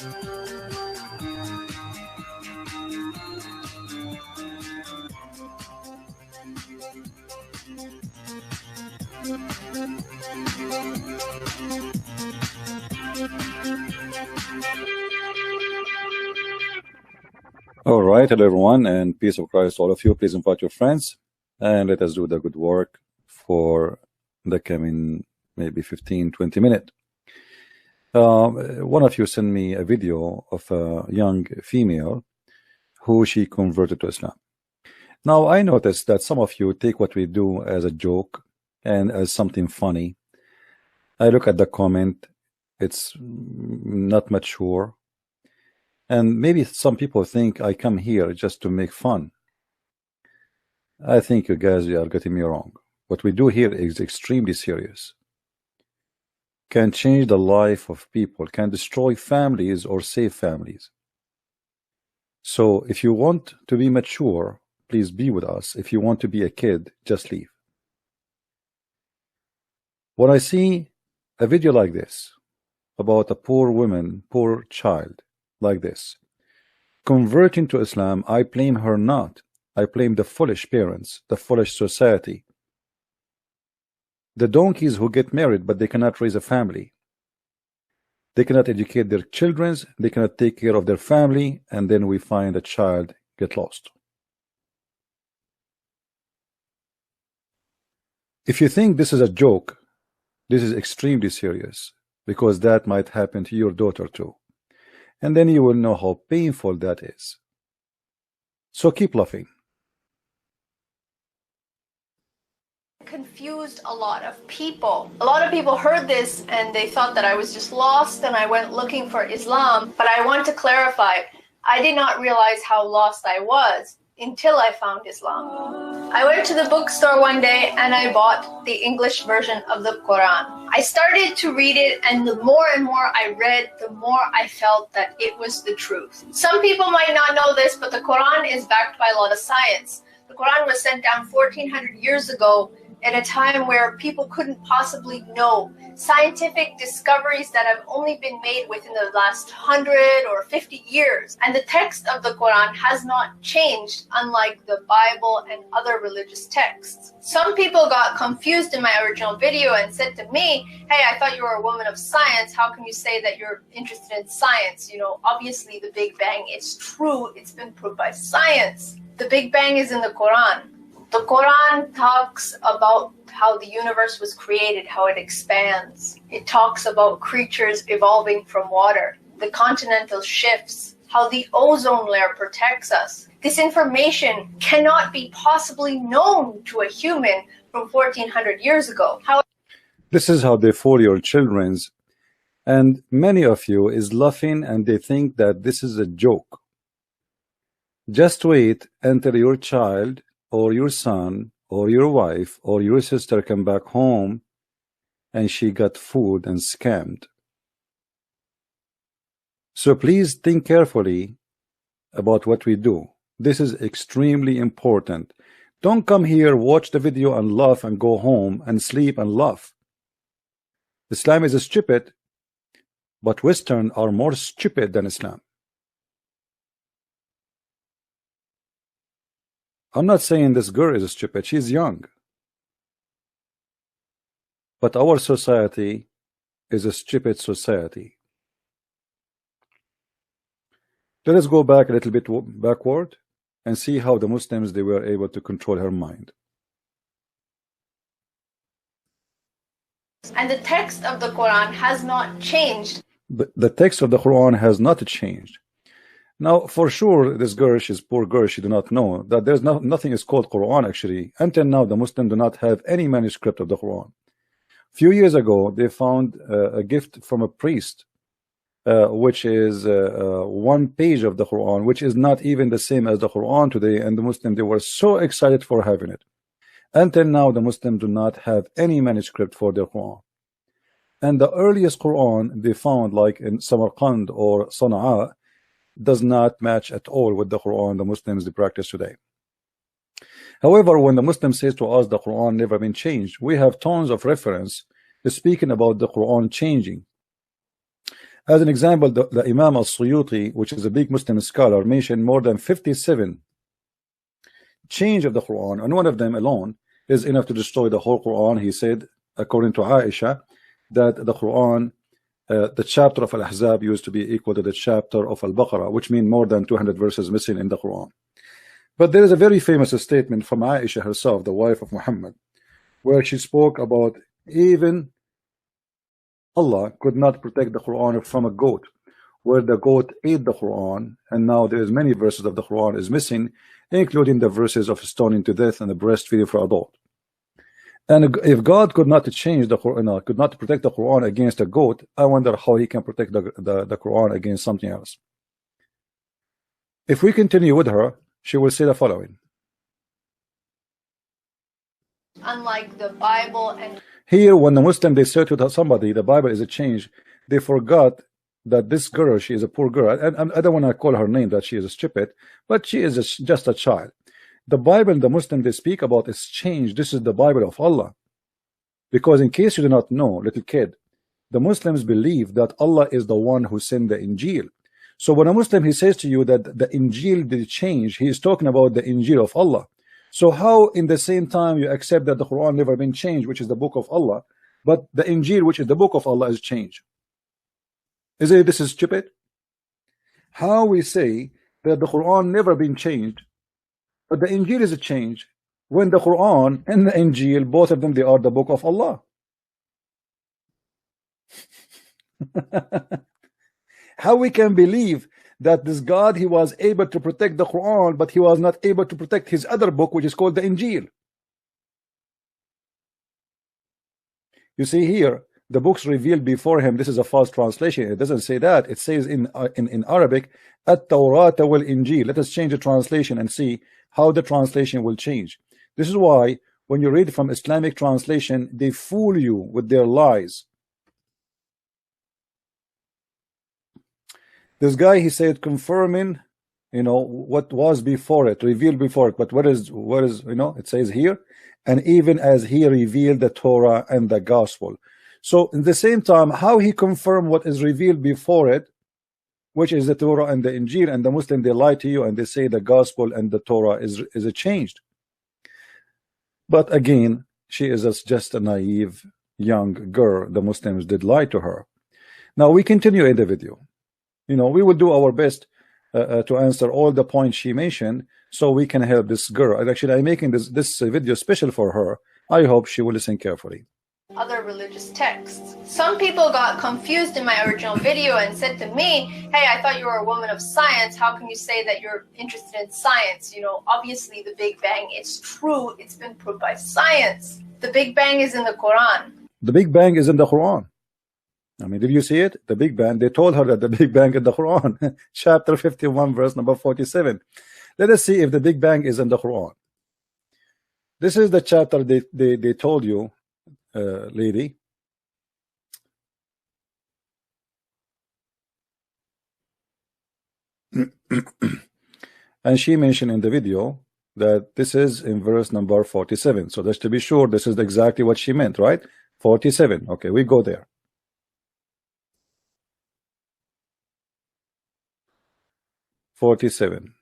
All right, hello everyone, and peace of Christ to all of you. Please invite your friends, and let us do the good work for the coming maybe 15-20 minutes. One of you sent me a video of a young female who she converted to Islam. Now, I noticed that some of you take what we do as a joke and as something funny. I look at the comment, it's not mature. And maybe some people think I come here just to make fun. I think you guys are getting me wrong. What we do here is extremely serious. Can change the life of people, can destroy families or save families. So if you want to be mature, please be with us. If you want to be a kid, just leave. When I see a video like this about a poor woman, poor child, like this, converting to Islam, I blame her not. I blame the foolish parents, the foolish society, the donkeys who get married but they cannot raise a family. They cannot educate their children, they cannot take care of their family, and then we find a child get lost. If you think this is a joke, this is extremely serious, because that might happen to your daughter too. And then you will know how painful that is. So keep laughing. Confused a lot of people. A lot of people heard this and they thought that I was just lost and I went looking for Islam. But I want to clarify, I did not realize how lost I was until I found Islam. I went to the bookstore one day and I bought the English version of the Quran. I started to read it, and the more and more I read, the more I felt that it was the truth. Some people might not know this, but the Quran is backed by a lot of science. The Quran was sent down 1400 years ago at a time where people couldn't possibly know scientific discoveries that have only been made within the last 100 or 50 years. And the text of the Quran has not changed, unlike the Bible and other religious texts. Some people got confused in my original video and said to me, hey, I thought you were a woman of science. How can you say that you're interested in science? You know, obviously the Big Bang is true. It's been proved by science. The Big Bang is in the Quran. The Quran talks about how the universe was created, how it expands. It talks about creatures evolving from water, the continental shifts, how the ozone layer protects us. This information cannot be possibly known to a human from 1400 years ago. This is how they fool your children, and many of you is laughing and they think that this is a joke. Just wait until your child or your son or your wife or your sister come back home and she got fooled and scammed. So please think carefully about what we do. This is extremely important. Don't come here, watch the video and laugh and go home and sleep and laugh. Islam is stupid, but Western are more stupid than Islam. I'm not saying this girl is stupid, she's young. But our society is a stupid society. Let us go back a little bit backward and see how the Muslims, they were able to control her mind. And the text of the Quran has not changed. The text of the Quran has not changed. Now, for sure, this girl, she's poor girl, she do not know that there's nothing is called Quran actually. Until now, the Muslims do not have any manuscript of the Quran. A few years ago, they found a gift from a priest, which is one page of the Quran, which is not even the same as the Quran today, and the Muslims, they were so excited for having it. Until now, the Muslims do not have any manuscript for their Quran. And the earliest Quran they found, like in Samarkand or Sana'a, does not match at all with the Quran the Muslims they practice today. However, when the Muslim says to us the Quran never been changed, we have tons of reference speaking about the Quran changing. As an example, the Imam al-Suyuti, which is a big Muslim scholar, mentioned more than 57 change of the Quran, and one of them alone is enough to destroy the whole Quran. He said, according to Aisha, that the Quran, the chapter of Al-Ahzab used to be equal to the chapter of Al-Baqarah, which means more than 200 verses missing in the Quran. But there is a very famous statement from Aisha herself, the wife of Muhammad, where she spoke about even Allah could not protect the Quran from a goat, where the goat ate the Quran, and now there is many verses of the Quran is missing, including the verses of stoning to death and the breastfeeding for adult. And if God could not change the Quran, could not protect the Quran against a goat, I wonder how he can protect the Quran against something else. If we continue with her, she will say the following. Unlike the Bible and here, when the Muslim they say to somebody the Bible is a change, they forgot that this girl, she is a poor girl, and I don't want to call her name that she is stupid, but she is just a child. The Bible the Muslim they speak about is change. This is the Bible of Allah. Because in case you do not know, little kid, the Muslims believe that Allah is the one who sent the Injil. So when a Muslim he says to you that the Injil did change, he is talking about the Injil of Allah. So how in the same time you accept that the Quran never been changed, which is the book of Allah, but the Injil, which is the book of Allah, is changed? Is this is stupid? How we say that the Quran never been changed, but the Injil is a change, when the Quran and the Injil, both of them, they are the book of Allah. How we can believe that this God, he was able to protect the Quran, but he was not able to protect his other book, which is called the Injil? You see here, the books revealed before him, this is a false translation. It doesn't say that. It says in Arabic, At-Tawrat wal Injil. Let us change the translation and see how the translation will change. This is why when you read from Islamic translation, they fool you with their lies. This guy, he said, confirming, what was before it, revealed before it. But what is, it says here, and even as he revealed the Torah and the gospel. So in the same time, how he confirmed what is revealed before it, which is the Torah and the Injil, and the Muslim, they lie to you and they say the gospel and the Torah is changed. But again, she is just a naive young girl. The Muslims did lie to her. Now we continue in the video. We will do our best to answer all the points she mentioned, so we can help this girl. And actually, I'm making this video special for her. I hope she will listen carefully. Other religious texts. Some people got confused in my original video and said to me, hey, I thought you were a woman of science. How can you say that you're interested in science? Obviously the Big Bang is true. It's been proved by science. The Big Bang is in the Quran. The Big Bang is in the Quran. I mean, did you see it? The Big Bang, they told her that the Big Bang in the Quran. Chapter 51, verse number 47. Let us see if the Big Bang is in the Quran. This is the chapter they told you, lady. And she mentioned in the video that this is in verse number 47. So just to be sure, this is exactly what she meant, right? 47. Okay, we go there. (47)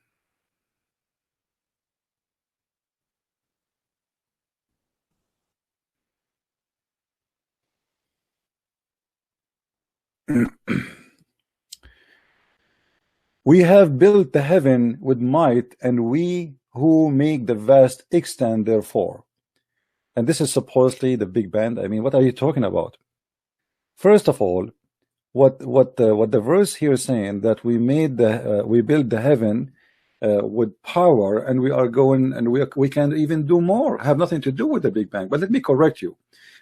We have built the heaven with might, and we who make the vast extent therefore. And this is supposedly the Big Bang. I mean, what are you talking about? First of all, what the verse here is saying, that we build the heaven with power, and we are going, and we can even do more, have nothing to do with the Big Bang. But let me correct you.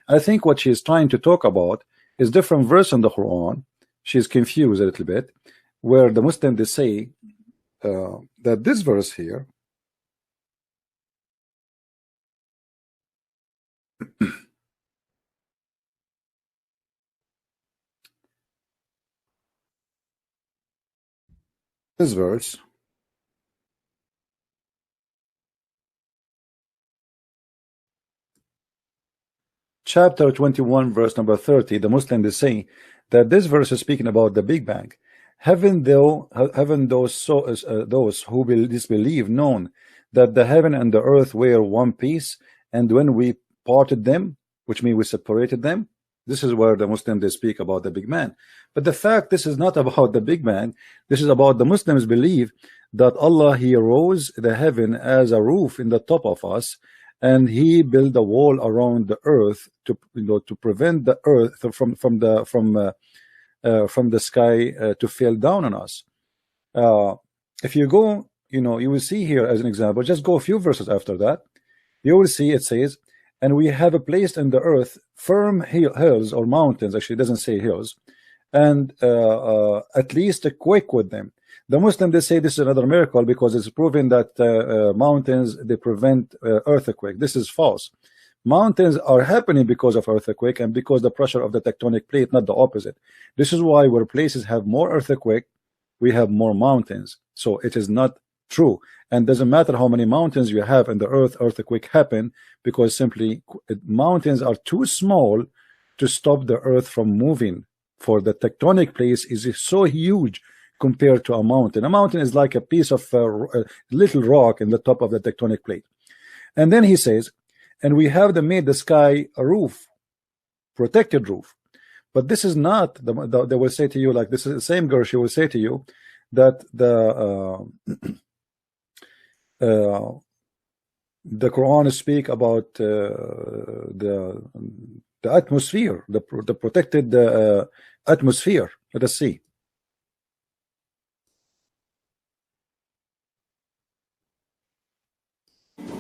I think what she is trying to talk about is different verse in the Quran. She's confused a little bit, where the Muslim they say that this verse here this verse chapter 21 verse number 30, the Muslims they say that this verse is speaking about the Big Bang. Haven't those who disbelieve known that the heaven and the earth were one piece, and when we parted them, which means we separated them? This is where the Muslims they speak about the Big Bang. But the fact, this is not about the Big Bang. This is about the Muslims believe that Allah, he rose the heaven as a roof in the top of us, and he built a wall around the earth to to prevent the earth from the sky to fall down on us. If you go, you will see here as an example, just go a few verses after that, you will see it says, and we have placed in the earth firm hills or mountains, actually it doesn't say hills, and at least a quake with them. The Muslims they say this is another miracle because it's proven that mountains they prevent earthquake. This is false. Mountains are happening because of earthquake and because the pressure of the tectonic plate, not the opposite. This is why where places have more earthquake, we have more mountains. So it is not true, and doesn't matter how many mountains you have in the earth, earthquake happen because simply mountains are too small to stop the earth from moving. For the tectonic place is so huge compared to a mountain. A mountain is like a piece of a little rock in the top of the tectonic plate. And then he says, and we have made the sky a roof, protected roof. But this is not they will say to you, like this is the same girl, she will say to you that the Quran speak about the atmosphere, the protected atmosphere. Let us see.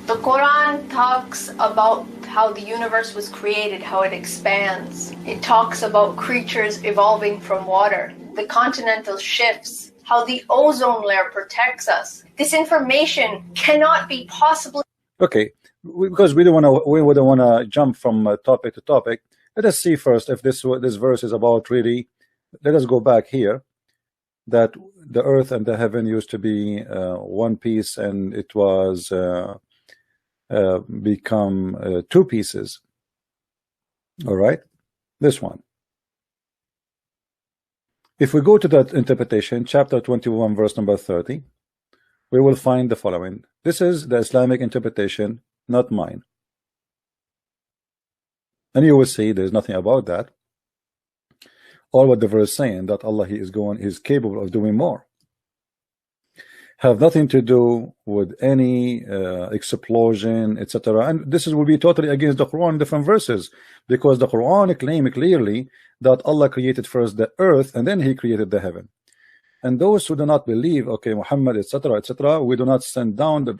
The Quran talks about how the universe was created, how it expands. It talks about creatures evolving from water, the continental shifts, how the ozone layer protects us. This information cannot be possibly... Okay, because we wouldn't want to jump from topic to topic. Let us see first if this verse is about really. Let us go back here, that the earth and the heaven used to be one piece, and it was become two pieces. All right, this one. If we go to that interpretation, chapter 21 verse number 30, we will find the following. This is the Islamic interpretation, not mine. And you will see there's nothing about that. All what the verse saying that Allah is capable of doing more. Have nothing to do with any explosion, etc. And this will be totally against the Quran in different verses, because the Quran claims clearly that Allah created first the earth and then he created the heaven. And those who do not believe, okay, Muhammad, etc., we do not send down the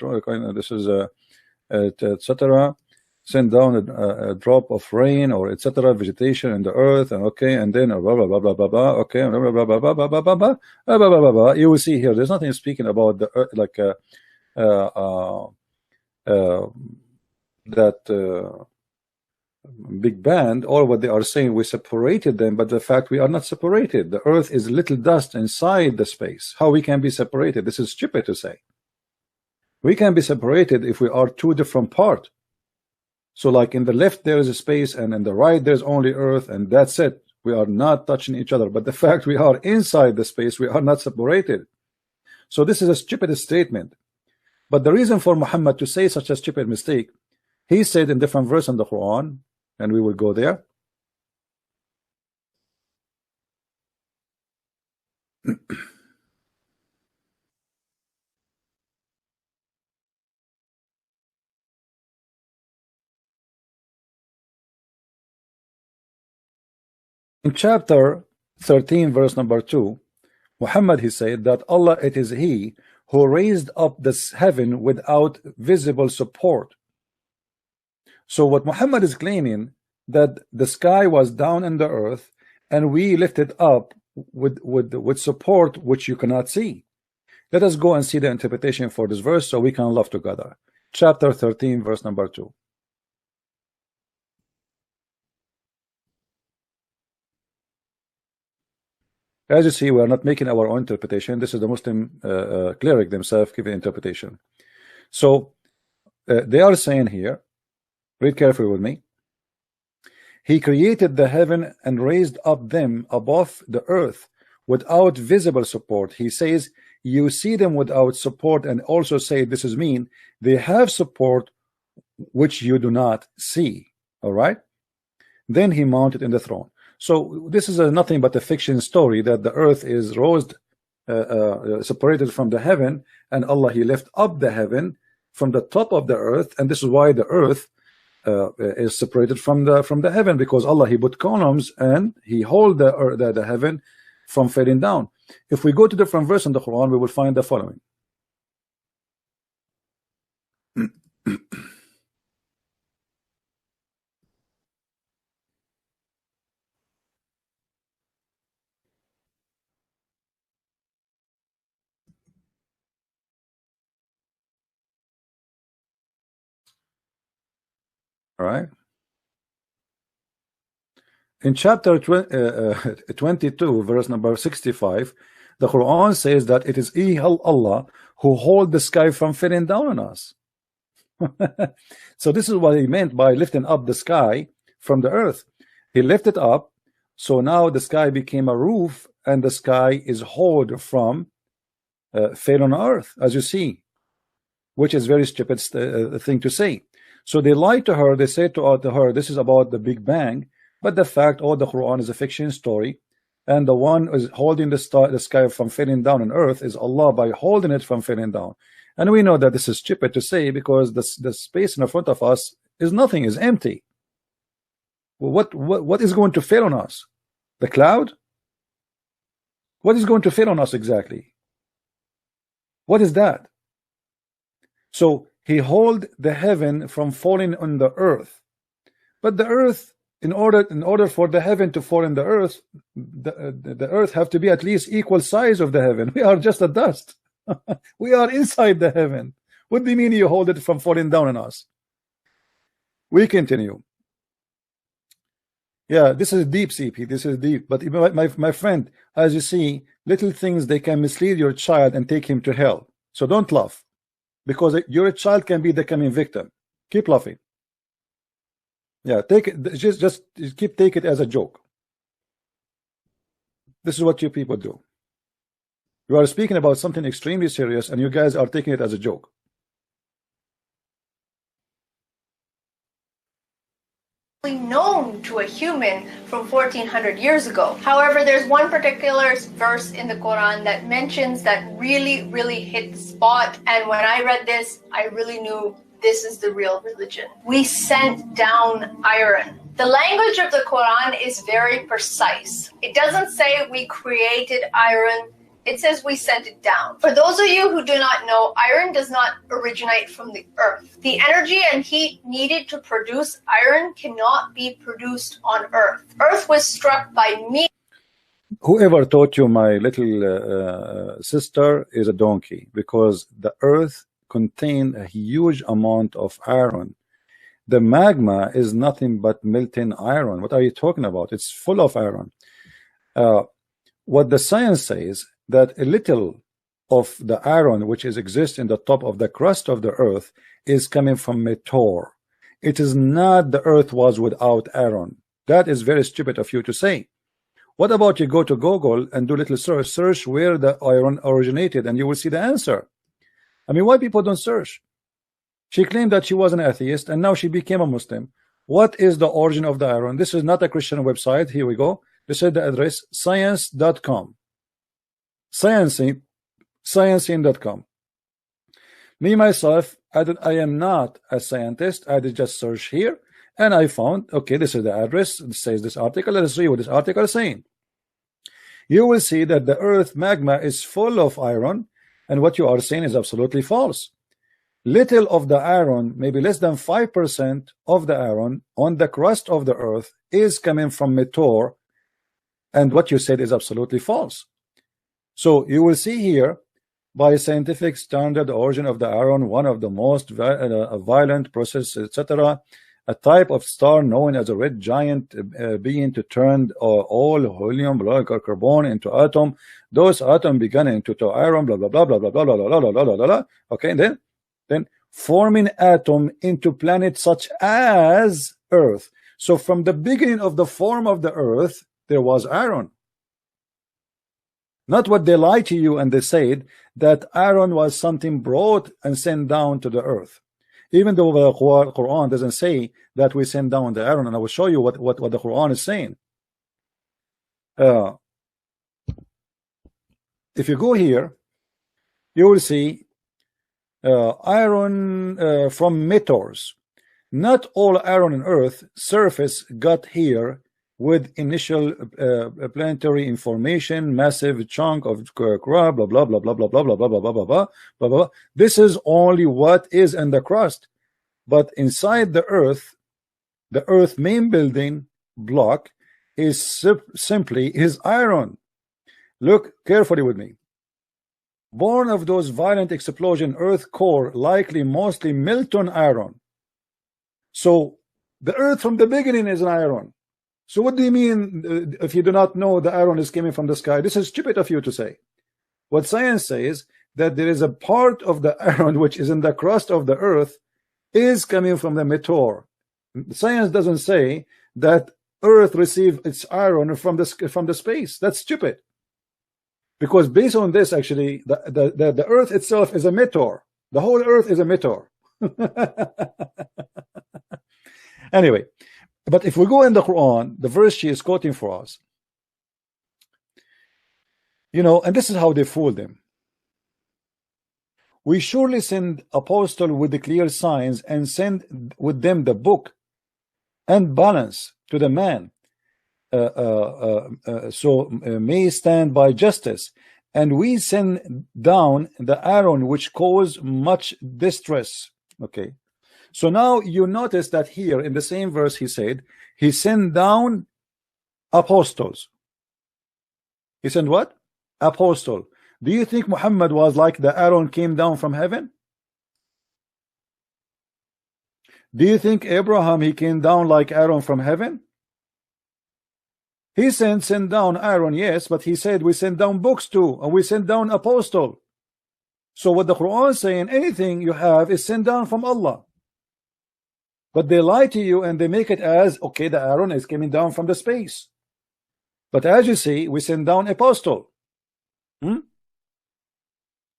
this is etc. Send down a drop of rain or etc. vegetation in the earth, and okay, and then blah blah blah blah blah blah. Okay, blah blah blah blah blah blah blah blah blah blah blah blah. You will see here. There's nothing speaking about the earth, like that Big Bang, or what they are saying. We separated them, but the fact we are not separated. The earth is little dust inside the space. How we can be separated? This is stupid to say. We can be separated if we are two different parts. So like in the left there is a space, and in the right there's only earth, and that's it. We are not touching each other. But the fact we are inside the space, we are not separated. So this is a stupid statement. But the reason for Muhammad to say such a stupid mistake, he said in different verses in the Quran, and we will go there. In chapter 13 verse number 2, Muhammad he said that Allah, it is he who raised up this heaven without visible support. So what Muhammad is claiming, that the sky was down in the earth and we lifted up with support which you cannot see. Let us go and see the interpretation for this verse so we can love together. Chapter 13 verse number 2. As you see, we are not making our own interpretation. This is the Muslim cleric themselves giving interpretation. So they are saying here, read carefully with me. He created the heaven and raised up them above the earth without visible support. He says, you see them without support, and also say, this is mean, they have support which you do not see. All right. Then he mounted in the throne. So this is nothing but a fiction story that the earth is raised, separated from the heaven, and Allah, he left up the heaven from the top of the earth, and this is why the earth is separated from the heaven, because Allah, he put columns and he hold the heaven from falling down. If we go to different verse in the Quran, we will find the following. All right. In chapter 22, verse number 65, the Quran says that it is Allah who hold the sky from falling down on us. So this is what he meant by lifting up the sky from the earth. He lifted up, so now the sky became a roof, and the sky is held from fail on earth, as you see, which is very stupid thing to say. So they lied to her. They said to her, this is about the Big Bang, but the fact, the Quran is a fiction story, and the one who is holding the sky from falling down on earth is Allah by holding it from falling down. And we know that this is stupid to say, because the space in front of us is nothing, is empty. What is going to fail on us? The cloud? What is going to fail on us exactly? What is that? So he hold the heaven from falling on the earth, but the earth, in order for the heaven to fall in the earth, the earth have to be at least equal size of the heaven. We are just a dust. We are inside the heaven. What do you mean you hold it from falling down on us? We continue. Yeah, this is deep, CP. This is deep. But my friend, as you see, little things, they can mislead your child and take him to hell. So don't laugh, because your child can be the coming victim. Keep laughing. Yeah, take it. Just take it as a joke. This is what you people do. You are speaking about something extremely serious, and you guys are taking it as a joke. Known to a human from 1400 years ago. However, there's one particular verse in the Quran that mentions that really hit the spot, and when I read this, I really knew this is the real religion. We sent down iron. The language of the Quran is very precise. It doesn't say we created iron. It says we sent it down. For those of you who do not know, iron does not originate from the earth. The energy and heat needed to produce iron cannot be produced on earth. Earth was struck by me. Whoever taught you, my little sister, is a donkey, because the earth contained a huge amount of iron. The magma is nothing but melting iron. What are you talking about? It's full of iron. What the science says, that a little of the iron which exists in the top of the crust of the earth is coming from meteor. It is not the earth was without iron. That is very stupid of you to say. What about you go to Google and do little search where the iron originated, and you will see the answer. I mean, why people don't search? She claimed that she was an atheist, and now she became a Muslim. What is the origin of the iron? This is not a Christian website. Here we go. This is the address, science.com. Sciencing.com. Me myself, I am not a scientist. I did just search here, and I found, okay, this is the address. It says this article. Let us see what this article is saying. You will see that the earth magma is full of iron, and what you are saying is absolutely false. Little of the iron, maybe less than 5% of the iron on the crust of the earth is coming from meteor, and what you said is absolutely false. So you will see here, by scientific standard, the origin of the iron, one of the most violent process, etc., a type of star known as a red giant being to turn all helium, carbon into atom. Those atoms began into iron, blah blah blah blah blah blah blah blah blah blah blah. Okay, then forming atom into planets such as Earth. So from the beginning of the form of the earth, there was Aaron. Not what they lie to you and they said that Aaron was something brought and sent down to the earth. Even though the Quran doesn't say that we send down the Aaron, and I will show you what the Quran is saying. If you go here, you will see iron from meteors. Not all iron on earth surface got here with initial planetary information, massive chunk of crab, blah blah blah blah blah blah blah blah blah blah blah blah blah. This is only what is in the crust, but inside the earth main building block is simply iron. Look carefully with me. Born of those violent explosion, earth core likely mostly molten iron. So the earth from the beginning is an iron. So what do you mean if you do not know the iron is coming from the sky? This is stupid of you to say. What science says that there is a part of the iron which is in the crust of the earth is coming from the meteor. Science doesn't say that earth receives its iron from the space. That's stupid. Because based on this, actually, the earth itself is a meteor. The whole earth is a meteor. Anyway, but if we go in the Quran, the verse she is quoting for us, you know, and this is how they fooled him. We surely send apostle with the clear signs and send with them the book and balance to the man, so may stand by justice, and we send down the iron which cause much distress. Okay, so now you notice that here in the same verse he said he sent down apostles. He sent what? Apostle. Do you think Muhammad was like the iron came down from heaven? Do you think Abraham he came down like iron from heaven? He sent down iron, yes, but he said we send down books too, and we send down apostle. So what the Quran is saying, anything you have is sent down from Allah. But they lie to you and they make it as, okay, the iron is coming down from the space. But as you see, we send down apostle.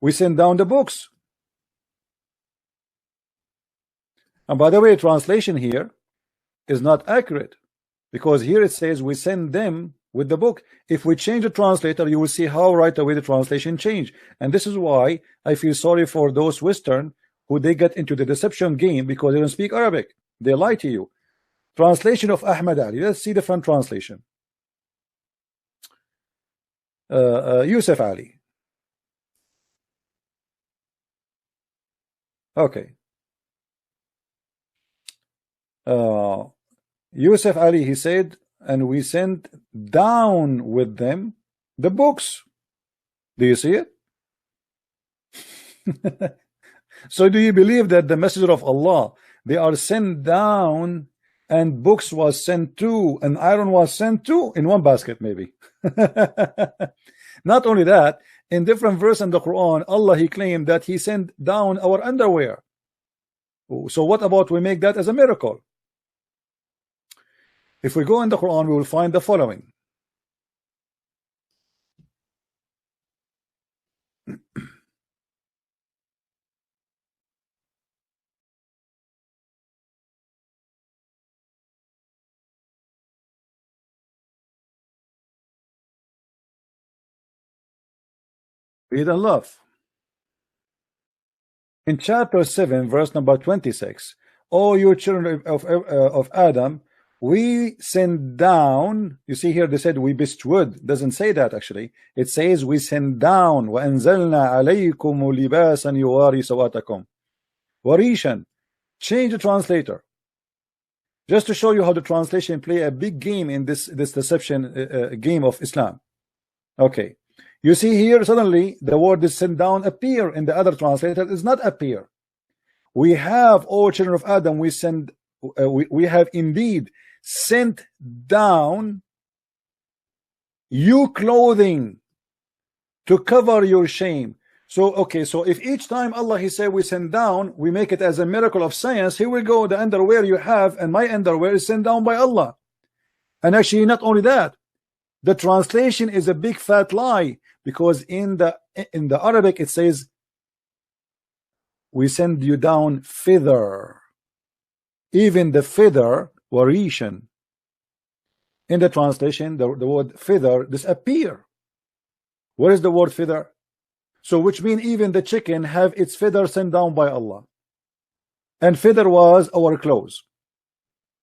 We send down the books. And by the way, translation here is not accurate, because here it says we send them with the book. If we change the translator, you will see how right away the translation changed. And this is why I feel sorry for those Western who they get into the deception game because they don't speak Arabic. They lie to you. Translation of Ahmad Ali. Let's see the front translation. Yusuf Ali. Okay. Yusuf Ali, he said, and we sent down with them the books. Do you see it? So do you believe that the messenger of Allah, they are sent down and books was sent to and iron was sent to in one basket maybe? Not only that, in different verse in the Quran, Allah he claimed that he sent down our underwear. So what about we make that as a miracle? If we go in the Quran, we will find the following. Read and love. In chapter 7, verse number 26, O you children of Adam, we send down. You see here they said we bestowed. Doesn't say that actually. It says we send down. وَأَنزَلْنَا عَلَيْكُمُ لِبَاسًا يُوَارِي سَوَاتَكُمْ. Warishan. Change the translator. Just to show you how the translation play a big game in this deception game of Islam. Okay. You see here suddenly the word is sent down appear in the other translator. It does not appear. We have, O children of Adam, we send we have indeed sent down you clothing to cover your shame. So, okay, so if each time Allah, He said we send down, we make it as a miracle of science, here we go, the underwear you have and my underwear is sent down by Allah. And actually, not only that, the translation is a big fat lie, because in the Arabic it says we send you down feather. Even the feather, warishan, in the translation, the word feather disappear. Where is the word feather? So which means even the chicken have its feather sent down by Allah. And feather was our clothes.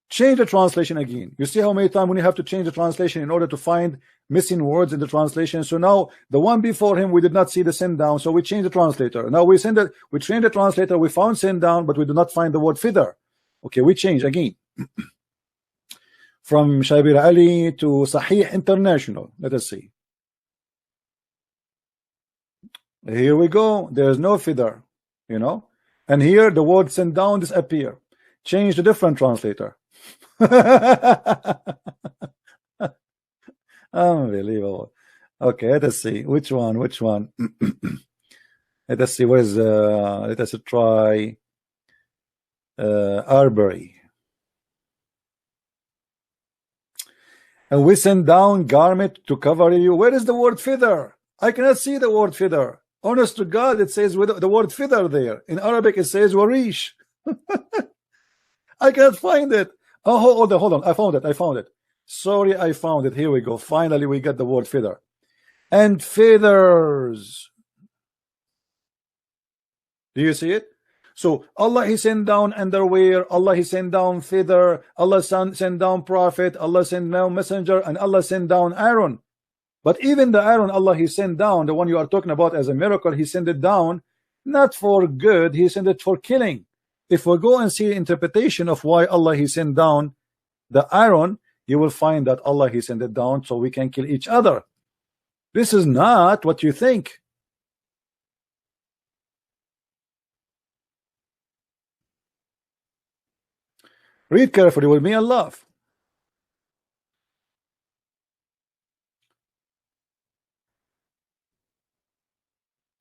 Change the translation again. You see how many times when you have to change the translation in order to find missing words in the translation. So now the one before him, we did not see the send down, so we change the translator. Now we change the translator, we found send down, but we do not find the word feather. Okay, we change again. From Shabir Ali to Sahih International. Let us see. Here we go. There's no feather, you know. And here the word send down disappear. Change the different translator. Unbelievable. Okay, let us see which one. Let us see. What is let us try Arbery. And we send down garment to cover you. Where is the word feather? I cannot see the word feather. Honest to God, it says with the word feather there. In Arabic, it says warish. I can't find it. Oh, hold on. I found it. Sorry, I found it. Here we go. Finally, we got the word feather. And feathers. Do you see it? So Allah, He sent down underwear. Allah, He sent down feather. Allah sent down prophet. Allah sent down messenger. And Allah sent down Aaron. But even the Aaron, Allah, He sent down, the one you are talking about as a miracle, He sent it down not for good, He sent it for killing. If we go and see interpretation of why Allah, He sent down the Aaron, you will find that Allah, He sent it down so we can kill each other. This is not what you think. Read carefully with me and laugh.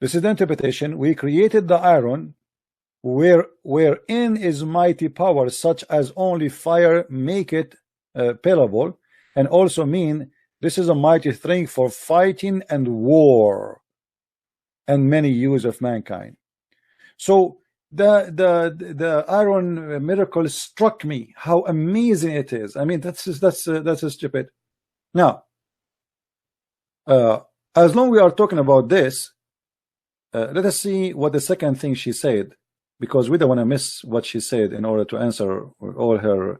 This is the interpretation. We created the iron wherein is mighty power, such as only fire make it payable, and also mean this is a mighty thing for fighting and war and many use of mankind. So the iron miracle struck me how amazing it is. I mean, that's stupid. Now as long we are talking about this, let us see what the second thing she said, because we don't want to miss what she said in order to answer all her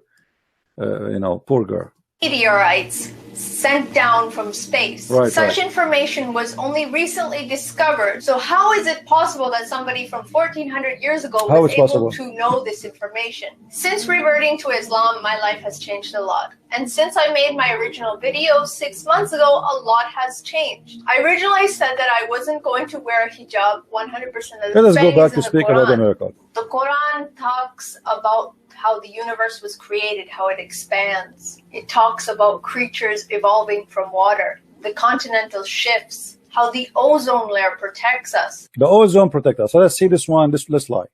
poor girl. Meteorites sent down from space. Such information was only recently discovered. So how is it possible that somebody from 1400 years ago was able to know this information? Since reverting to Islam, my life has changed a lot. And since I made my original video 6 months ago, a lot has changed. I originally said that I wasn't going to wear a hijab 100% of the time. Let us go back to speak about the miracle. The Quran talks about how the universe was created, how it expands. It talks about creatures evolving from water, the continental shifts, how the ozone layer protects us. The ozone protects us. So let's see this one, this lie.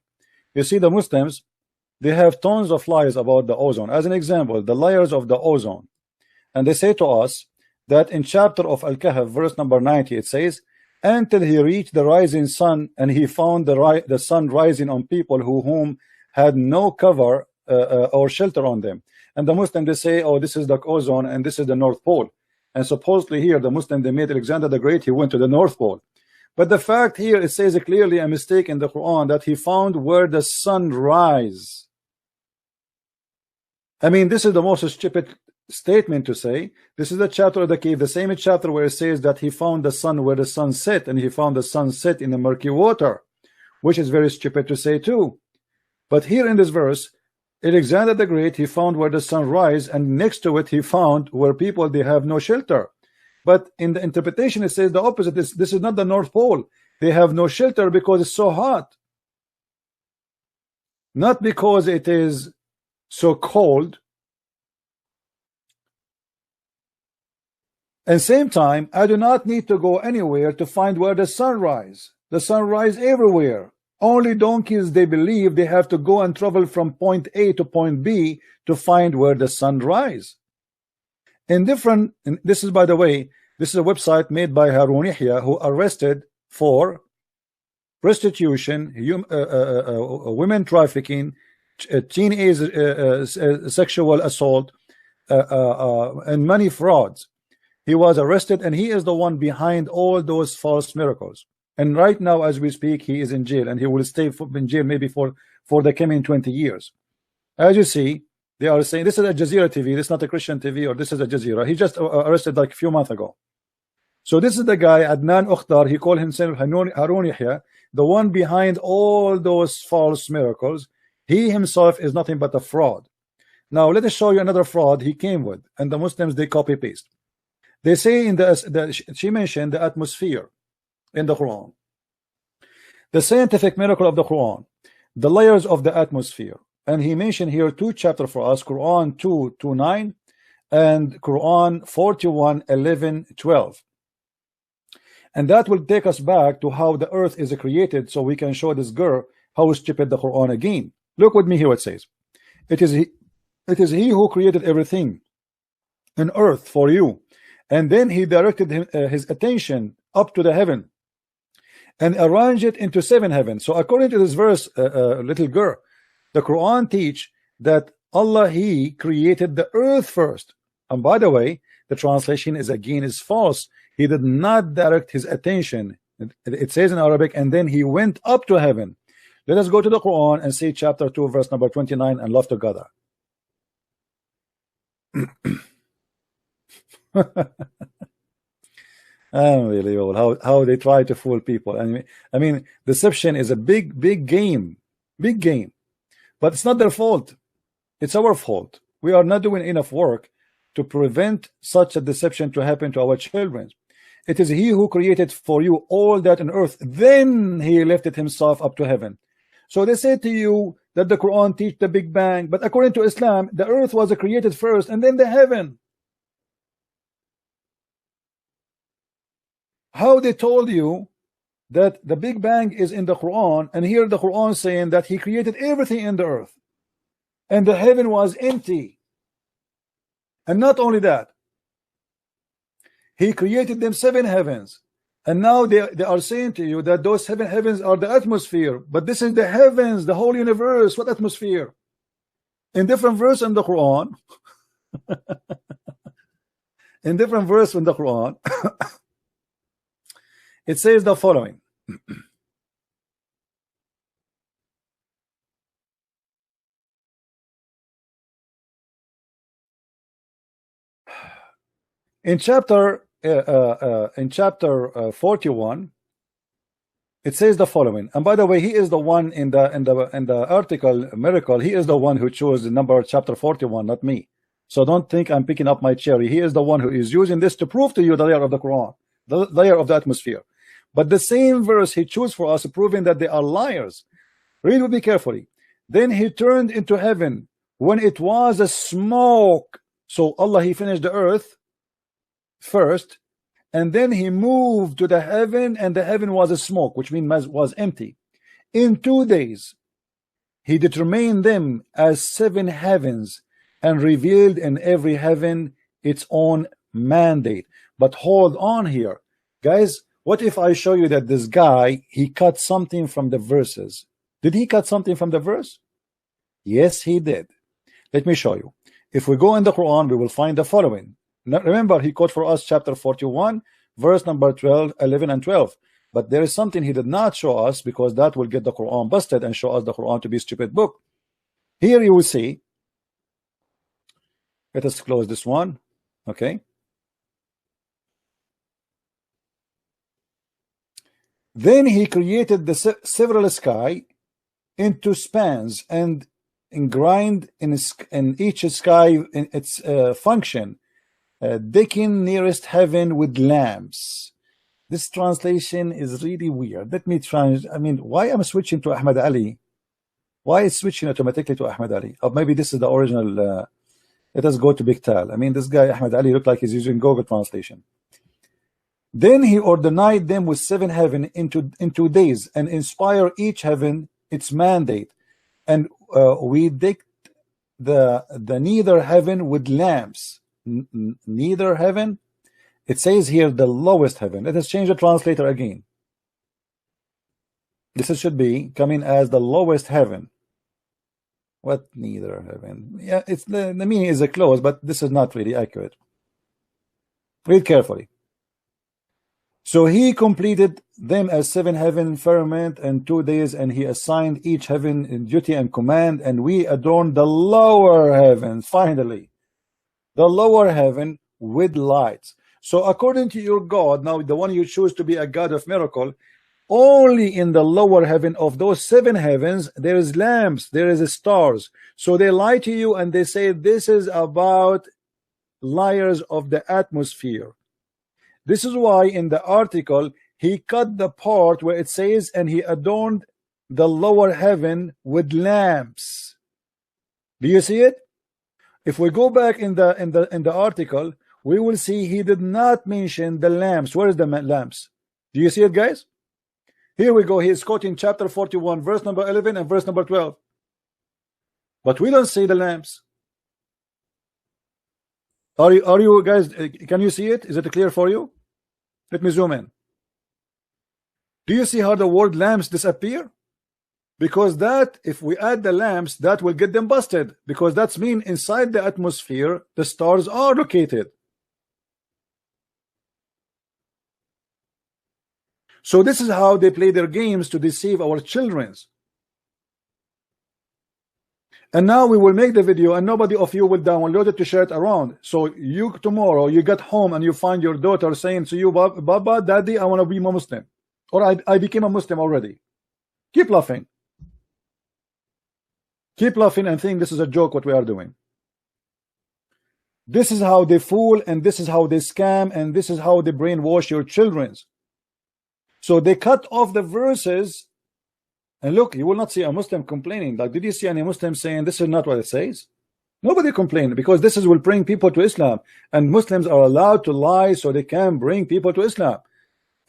You see, the Muslims, they have tons of lies about the ozone. As an example, the layers of the ozone. And they say to us that in chapter of Al-Kahf, verse number 90, it says, until he reached the rising sun, and he found the sun rising on people whom had no cover or shelter on them. And the Muslim, they say, oh, this is the ozone and this is the North Pole. And supposedly here the Muslim, they made Alexander the Great, he went to the North Pole. But the fact here, it says clearly a mistake in the Quran that he found where the sun rise. I mean, this is the most stupid statement to say. This is the chapter of the cave, the same chapter where it says that he found the sun where the sun set, and he found the sun set in the murky water, which is very stupid to say too. But here in this verse, Alexander the Great, he found where the sun rise, and next to it he found where people, they have no shelter. But in the interpretation, it says the opposite. This is not the North Pole. They have no shelter because it's so hot, not because it is so cold. And same time, I do not need to go anywhere to find where the sun rise. The sun rise everywhere. Only donkeys, they believe they have to go and travel from point A to point B to find where the sun rise. This is, by the way, this is a website made by Harun Yahya, who arrested for prostitution, women trafficking, teenage sexual assault, and many frauds. He was arrested, and he is the one behind all those false miracles. And right now, as we speak, he is in jail, and he will stay in jail maybe for the coming 20 years. As you see, they are saying this is a Jazeera TV. This is not a Christian TV, or this is a Jazeera. He just arrested like a few months ago. So this is the guy, Adnan Ukhtar. He called himself Harun Yahya, the one behind all those false miracles. He himself is nothing but a fraud. Now let us show you another fraud he came with, and the Muslims, they copy paste. They say in she mentioned the atmosphere in the Quran, the scientific miracle of the Quran, the layers of the atmosphere, and he mentioned here two chapters for us: Quran 2:9 and Quran 41:11-12. And that will take us back to how the earth is created, so we can show this girl how stupid the Quran again. Look with me here. It says, it is he who created everything in earth for you, and then he directed his attention up to the heaven and arranged it into 7 heavens. So according to this verse, little girl, the Quran teach that Allah, he created the earth first. And by the way, the translation is false. He did not direct his attention. It says in Arabic, and then he went up to heaven. Let us go to the Quran and see chapter 2, verse number 29, and love together. Unbelievable how they try to fool people. I mean, deception is a big game, but it's not their fault. It's our fault. We are not doing enough work to prevent such a deception to happen to our children. It is he who created for you all that on earth, then he lifted himself up to heaven. So they say to you that the Quran teach the Big Bang, but according to Islam, the earth was created first and then the heaven. How they told you that the Big Bang is in the Quran, and here the Quran saying that he created everything in the earth and the heaven was empty. And not only that, he created them 7 heavens, and now they are saying to you that those 7 heavens are the atmosphere, but this is the heavens, the whole universe. What atmosphere? In different verse in the Quran in different verse in the Quran it says the following. In chapter 41, it says the following. And by the way, he is the one in the article miracle. He is the one who chose the number chapter 41, not me. So don't think I'm picking up my cherry. He is the one who is using this to prove to you the layer of the Quran, the layer of the atmosphere. But the same verse he chose for us, proving that they are liars. Read with me carefully. Then he turned into heaven when it was a smoke. So Allah, he finished the earth first, and then he moved to the heaven, and the heaven was a smoke, which means was empty. In 2 days he determined them as 7 heavens and revealed in every heaven its own mandate. But hold on here, guys. What if I show you that this guy, he cut something from the verses? Did he cut something from the verse? Yes, he did. Let me show you. If we go in the Quran, we will find the following. Now, remember, he quote for us chapter 41, verse number 12, 11 and 12. But there is something he did not show us, because that will get the Quran busted and show us the Quran to be a stupid book. Here you will see. Let us close this one. Okay. Then he created the several sky into spans and grind in each sky in its function, decking nearest heaven with lamps. This translation is really weird. Let me try. I mean, why am I switching to Ahmad Ali? Why is switching automatically to Ahmad Ali? Or maybe this is the original. Let us go to Big Tal. I mean, this guy Ahmad Ali looked like he's using Google translation. Then he ordained them with 7 heaven in 2 days, and inspire each heaven its mandate. And we dict the neither heaven with lamps. Neither heaven, it says here the lowest heaven. Let us change the translator again. This should be coming as the lowest heaven. What neither heaven? Yeah, it's the meaning is a close, but this is not really accurate. Read carefully. So he completed them as 7 heaven firmament in 2 days, and he assigned each heaven in duty and command, and we adorned the lower heaven, finally, the lower heaven with lights. So according to your God, now the one you choose to be a God of miracle, only in the lower heaven of those 7 heavens there is lamps, there is stars. So they lie to you and they say this is about layers of the atmosphere. This is why in the article he cut the part where it says and he adorned the lower heaven with lamps. Do you see it? If we go back in the article, we will see he did not mention the lamps. Where is the lamps? Do you see it, guys? Here we go. He is quoting chapter 41, verse number 11 and verse number 12. But we don't see the lamps. Are you guys, can you see it? Is it clear for you? Let me zoom in. Do you see how the word lamps disappear? Because that, if we add the lamps, that will get them busted, because that's mean inside the atmosphere the stars are located. So this is how they play their games to deceive our children. And now we will make the video and nobody of you will download it to share it around. So you tomorrow you get home and you find your daughter saying to you, Baba, Daddy, I want to be a Muslim, or I became a Muslim already. Keep laughing. Keep laughing and think this is a joke what we are doing. This is how they fool, and this is how they scam, and this is how they brainwash your children. So they cut off the verses. And look, you will not see a Muslim complaining. Like, did you see any Muslim saying this is not what it says? Nobody complained, because this is will bring people to Islam, and Muslims are allowed to lie so they can bring people to Islam.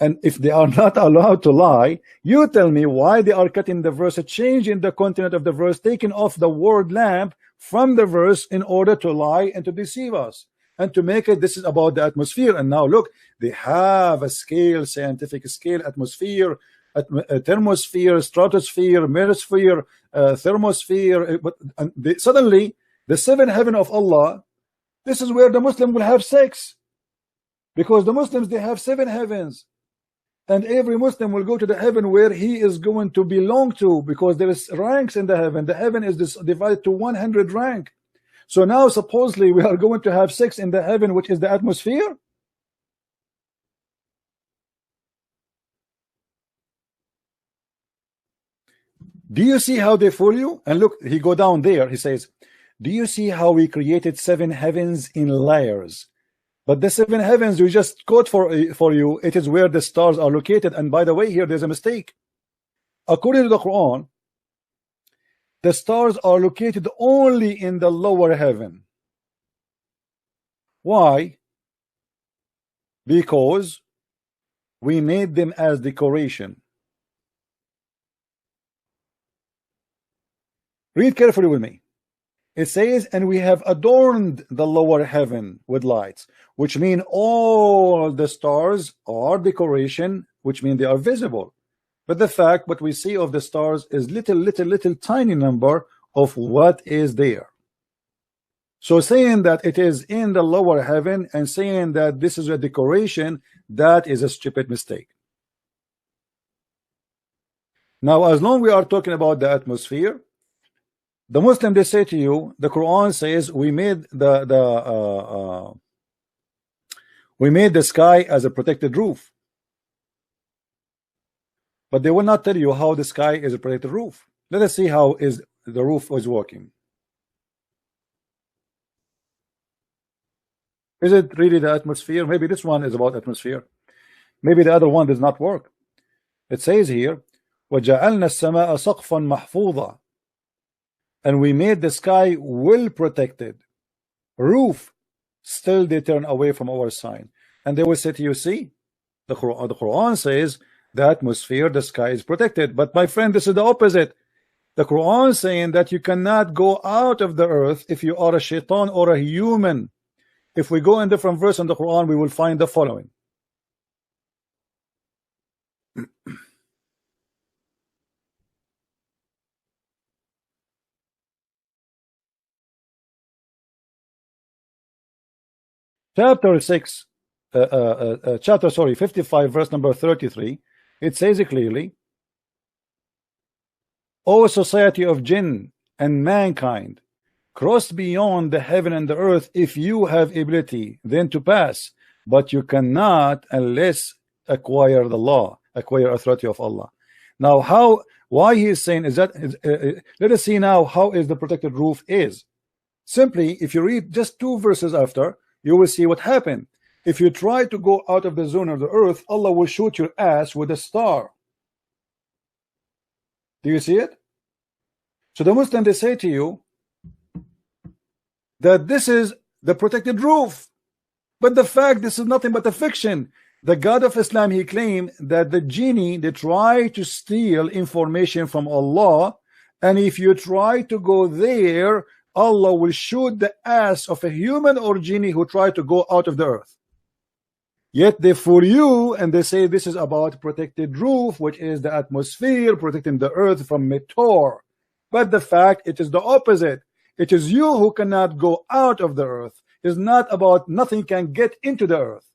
And if they are not allowed to lie, you tell me why they are cutting the verse, changing the content of the verse, taking off the word lamp from the verse in order to lie and to deceive us and to make it this is about the atmosphere. And now look, they have a scale, scientific scale, atmosphere, thermosphere, stratosphere, mesosphere, thermosphere, but suddenly the 7 heaven of Allah, this is where the Muslim will have sex, because the Muslims, they have 7 heavens, and every Muslim will go to the heaven where he is going to belong to, because there is ranks in the heaven. The heaven is divided to 100 rank. So now supposedly we are going to have sex in the heaven which is the atmosphere. Do you see how they fool you? And look, he go down there, he says, do you see how we created 7 heavens in layers? But the 7 heavens we just quote for you, it is where the stars are located. And by the way, here there's a mistake. According to the Quran, the stars are located only in the lower heaven. Why? Because we made them as decoration. Read carefully with me. It says, and we have adorned the lower heaven with lights, which mean all the stars are decoration, which mean they are visible. But the fact what we see of the stars is little tiny number of what is there. So saying that it is in the lower heaven and saying that this is a decoration, that is a stupid mistake. Now, as long as we are talking about the atmosphere, the Muslim, they say to you, the Quran says we made the sky as a protected roof, but they will not tell you how the sky is a protected roof. Let us see how is the roof is working. Is it really the atmosphere? Maybe this one is about atmosphere. Maybe the other one does not work. It says here, وَجَعَلْنَا السَّمَاءَ سَقْفًا مَحْفُوظًا, and we made the sky well protected. Roof, still they turn away from our sign. And they will say to you, see, The Quran says the atmosphere, the sky is protected. But my friend, this is the opposite. The Quran saying that you cannot go out of the earth if you are a shaitan or a human. If we go in different verse in the Quran, we will find the following. Chapter 55, verse number 33, it says it clearly, O society of jinn and mankind, cross beyond the heaven and the earth if you have ability then to pass, but you cannot unless acquire the law, acquire authority of Allah. Now, why he is saying is that, let us see now how is the protected roof is. Simply, if you read just 2 verses after, you will see what happened. If you try to go out of the zone of the earth, Allah will shoot your ass with a star. Do you see it? So the Muslim, they say to you that this is the protected roof, but the fact this is nothing but a fiction. The God of Islam, he claimed that the genie, they try to steal information from Allah, and if you try to go there, Allah will shoot the ass of a human or genie who try to go out of the earth. Yet they fool you and they say this is about protected roof, which is the atmosphere protecting the earth from meteor. But the fact, it is the opposite. It is you who cannot go out of the earth. It's not about nothing can get into the earth.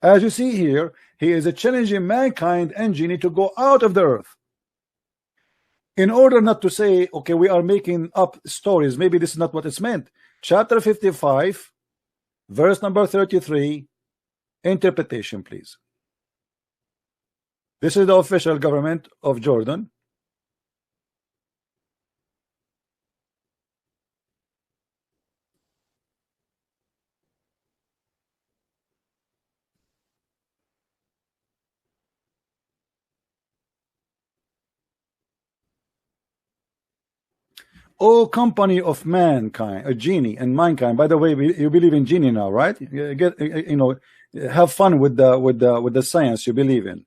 As you see here, he is challenging mankind and genie to go out of the earth. In order not to say, okay, we are making up stories, maybe this is not what it's meant. Chapter 55, verse number 33, interpretation, please. This is the official government of Jordan. O company of mankind, a genie and mankind. By the way, you believe in genie now, right? Have fun with the science you believe in.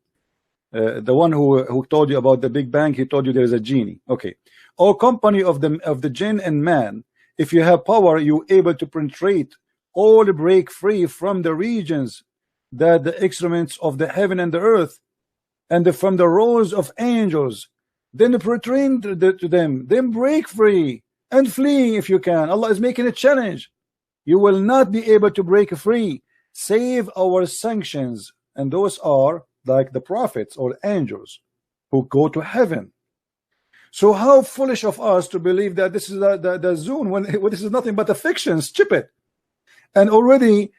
The one who told you about the Big Bang, he told you there is a genie. Okay. O company of the jinn and man, if you have power, you able to penetrate all break free from the regions that the excrements of the heaven and the earth, and from the rows of angels. Then return to them, then break free and flee if you can. Allah is making a challenge. You will not be able to break free save our sanctions, and those are like the prophets or angels who go to heaven. So how foolish of us to believe that this is the zone when this is nothing but a fiction, stupid. And already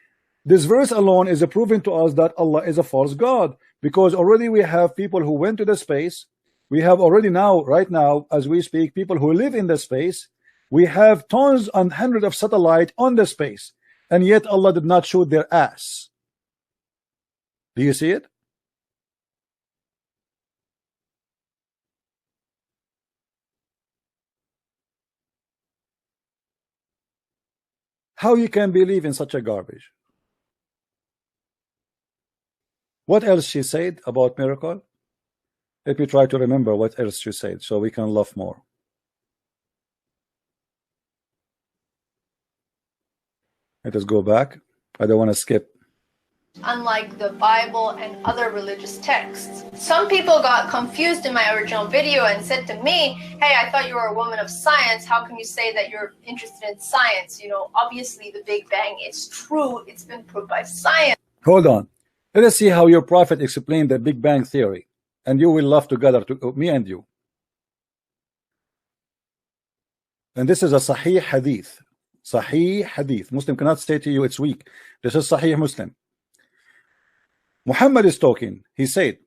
this verse alone is proving to us that Allah is a false God, because already we have people who went to the space. We have already now, right now, as we speak, people who live in the space. We have tons and hundreds of satellites on the space, and yet Allah did not shoot their ass. Do you see it? How you can believe in such a garbage? What else she said about miracle? Let me try to remember what else she said so we can laugh more. Let us go back. I don't want to skip. Unlike the Bible and other religious texts. Some people got confused in my original video and said to me, hey, I thought you were a woman of science. How can you say that you're interested in science? You know, obviously the Big Bang is true. It's been proved by science. Hold on. Let us see how your prophet explained the Big Bang theory. And you will laugh together, me and you. And this is a Sahih Hadith. Sahih Hadith. Muslim cannot say to you it's weak. This is Sahih Muslim. Muhammad is talking. He said,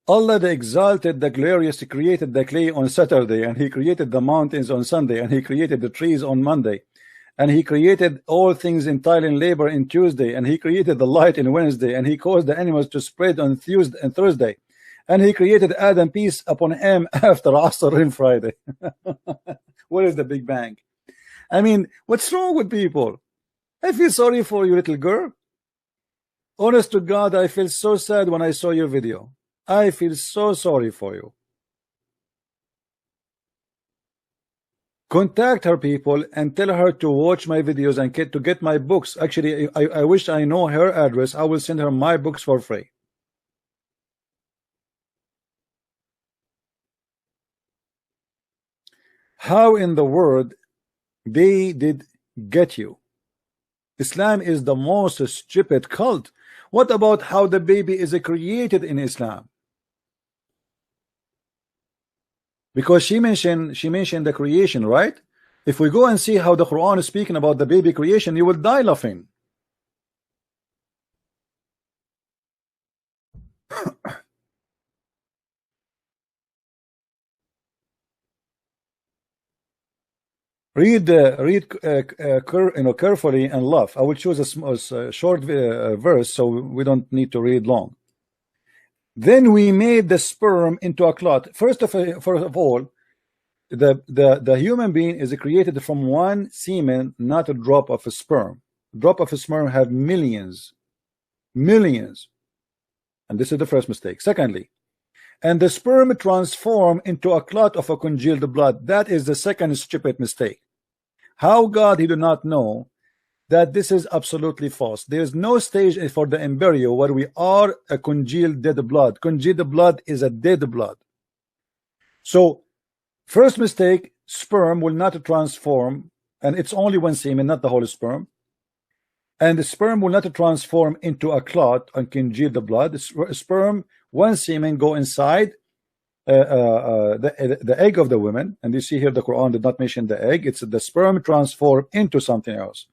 Allah the Exalted, the Glorious, created the clay on Saturday, and He created the mountains on Sunday, and He created the trees on Monday, and He created all things entirely in labor in Tuesday, and He created the light in Wednesday, and He caused the animals to spread on Tuesday and Thursday. And He created Adam, peace upon him, after Asr in Friday. What is the Big Bang? I mean, what's wrong with people? I feel sorry for you, little girl. Honest to God, I feel so sad when I saw your video. I feel so sorry for you. Contact her, people, and tell her to watch my videos and to get my books. Actually, I wish I know her address. I will send her my books for free. How in the world they did get you? Islam is the most stupid cult. What about how the baby is created in Islam? Because she mentioned the creation, right? If we go and see how the Quran is speaking about the baby creation, you will die laughing. Read carefully and laugh. I will choose a short verse so we don't need to read long. Then we made the sperm into a clot. First of all, the human being is created from one semen, not a drop of a sperm. Drop of a sperm have millions, and this is the first mistake. Secondly, and the sperm transform into a clot of a congealed blood. That is the second stupid mistake. How God, he do not know that this is absolutely false. There is no stage for the embryo where we are a congealed dead blood. Congealed blood is a dead blood. So first mistake, sperm will not transform, and it's only one semen, not the whole sperm. And the sperm will not transform into a clot and congeal the blood. Sperm, one semen go inside the egg of the woman, and you see here the Quran did not mention the egg. It's the sperm transform into something else.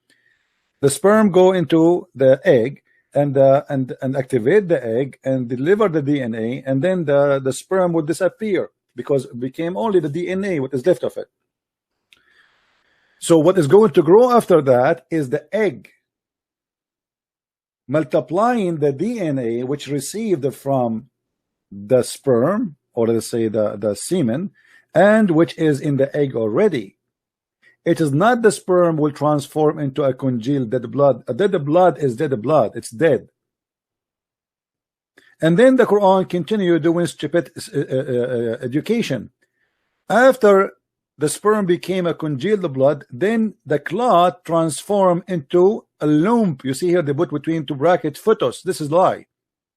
The sperm go into the egg and activate the egg and deliver the DNA, and then the sperm would disappear because it became only the DNA what is left of it. So what is going to grow after that is the egg multiplying the DNA which received from the sperm, or let's say the semen, and which is in the egg already. It is not the sperm will transform into a congealed dead blood. A dead blood is dead blood. It's dead. And then the Quran continue doing stupid education. After the sperm became a congealed blood, then the clot transformed into a lump. You see here they put between two brackets fetus. This is lie.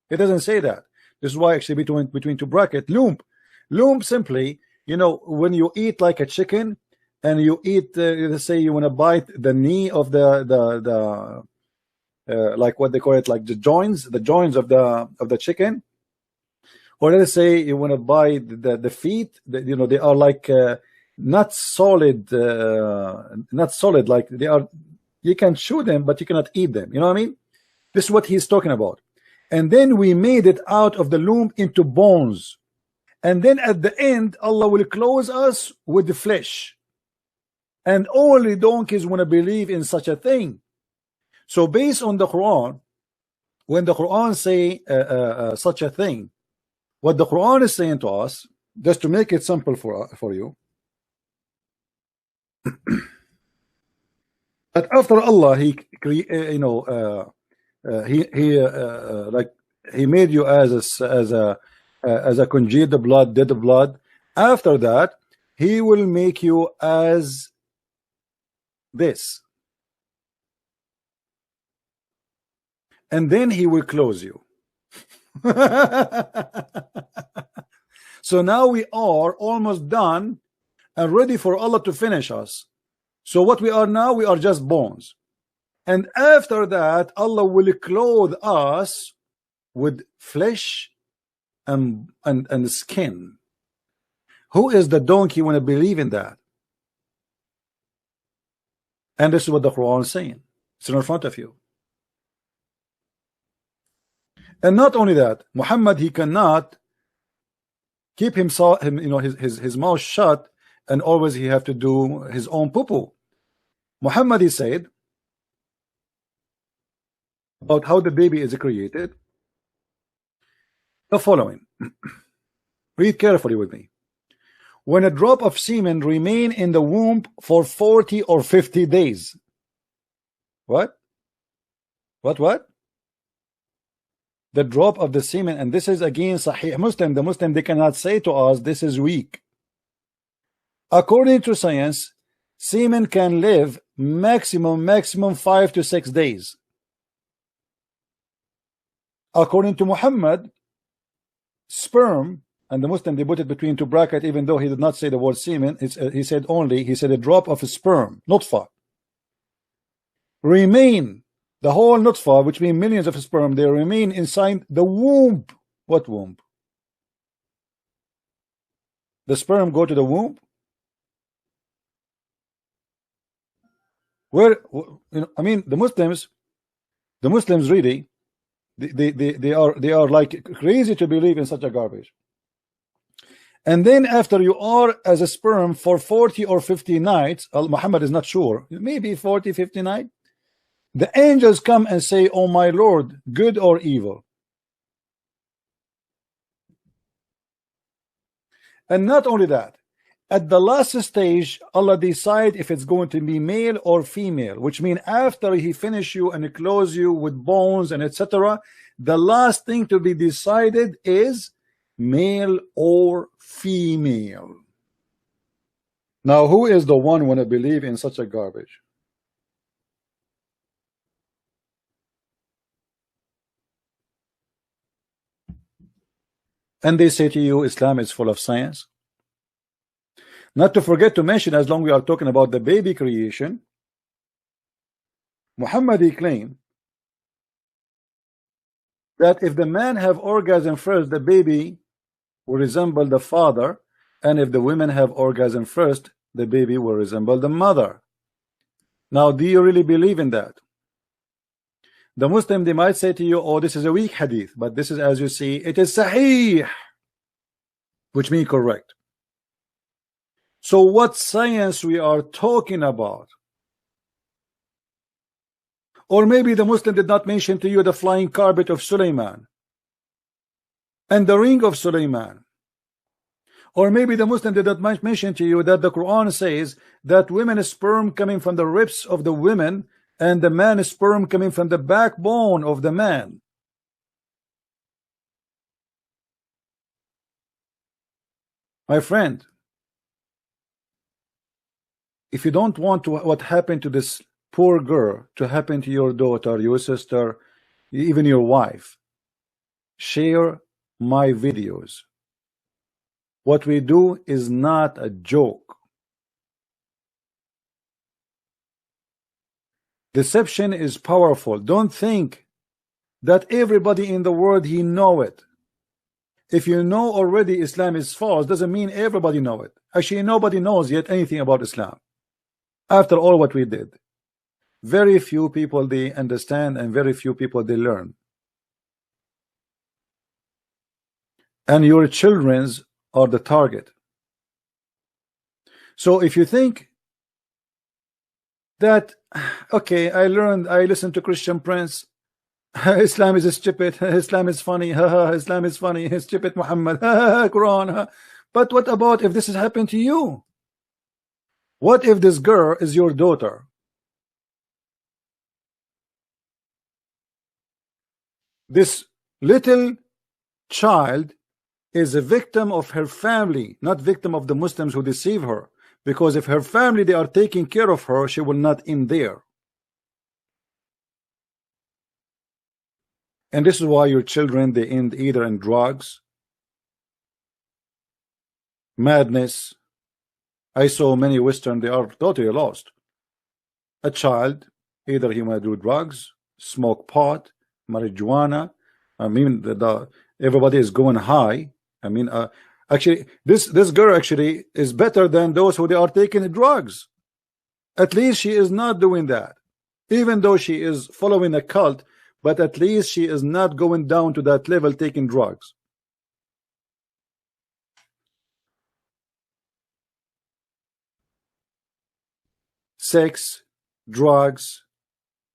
It doesn't say that. This is why actually between two brackets lump. Lump simply, you know, when you eat like a chicken and you eat, let's say you want to bite the knee of the like what they call it, like the joints of the chicken, or let's say you want to buy the feet, you know, they are like not solid, like they are, you can chew them but you cannot eat them, you know what I mean? This is what he's talking about. And then we made it out of the loom into bones, and then at the end Allah will close us with the flesh, and only donkeys want to believe in such a thing. So based on the Quran, when the Quran say such a thing, what the Quran is saying to us, just to make it simple for you, that after Allah he like he made you as a congealed blood, dead blood. After that he will make you as this, and then he will close you. So now we are almost done and ready for Allah to finish us. So what we are now, we are just bones, and after that Allah will clothe us with flesh and skin. Who is the donkey when I believe in that? And this is what the Quran is saying. It's in front of you. And not only that, Muhammad, he cannot keep himself, his mouth shut, and always he have to do his own poo-poo. Muhammad, he said about how the baby is created the following. Read carefully with me. When a drop of semen remain in the womb for 40 or 50 days. What? the drop of the semen, and this is again Sahih Muslim. The Muslim, they cannot say to us this is weak. According to science, semen can live maximum 5 to 6 days. According to Muhammad, sperm, and the Muslim, they put it between two brackets, even though he did not say the word semen. He said a drop of a sperm, nutfa, remain, the whole nutfa, which means millions of sperm, they remain inside the womb. What womb? The sperm go to the womb? Where, I mean, the Muslims really, they are like crazy to believe in such a garbage. And then after you are as a sperm for 40 or 50 nights, Muhammad is not sure, maybe 40, 50 nights, the angels come and say, oh my Lord, good or evil. And not only that, at the last stage, Allah decide if it's going to be male or female, which means after he finish you and close you with bones and etc., the last thing to be decided is male or female. Now, who is the one when I believe in such a garbage? And they say to you, Islam is full of science. Not to forget to mention, as long we are talking about the baby creation, Muhammad, he claimed that if the man have orgasm first, the baby will resemble the father, and if the women have orgasm first, the baby will resemble the mother. Now, do you really believe in that? The Muslim, they might say to you, oh, this is a weak hadith, but this is, as you see, it is sahih, which means correct. So what science we are talking about? Or maybe the Muslim did not mention to you the flying carpet of Sulaiman and the ring of Sulaiman. Or maybe the Muslim did not mention to you that the Quran says that women's sperm coming from the ribs of the women and the man's sperm coming from the backbone of the man. My friend, if you don't want to, what happened to this poor girl to happen to your daughter, your sister, even your wife, share my videos. What we do is not a joke. Deception is powerful. Don't think that everybody in the world he know it. If you know already Islam is false, doesn't mean everybody know it. Actually, nobody knows yet anything about Islam. After all what we did, very few people they understand, and very few people they learn. And your children's are the target. So if you think that, okay, I listened to Christian Prince, Islam is stupid, Islam is funny, Islam is funny, stupid Muhammad, Quran. But what about if this has happened to you? What if this girl is your daughter? This little child is a victim of her family, not victim of the Muslims who deceive her. Because if her family, they are taking care of her, she will not end there. And this is why your children, they end either in drugs, madness. I saw many Western, they are totally lost. A child, either he might do drugs, smoke pot, marijuana. I mean, everybody is going high. I mean, actually, this girl actually is better than those who they are taking drugs. At least she is not doing that. Even though she is following a cult, but at least she is not going down to that level taking drugs. Sex, drugs,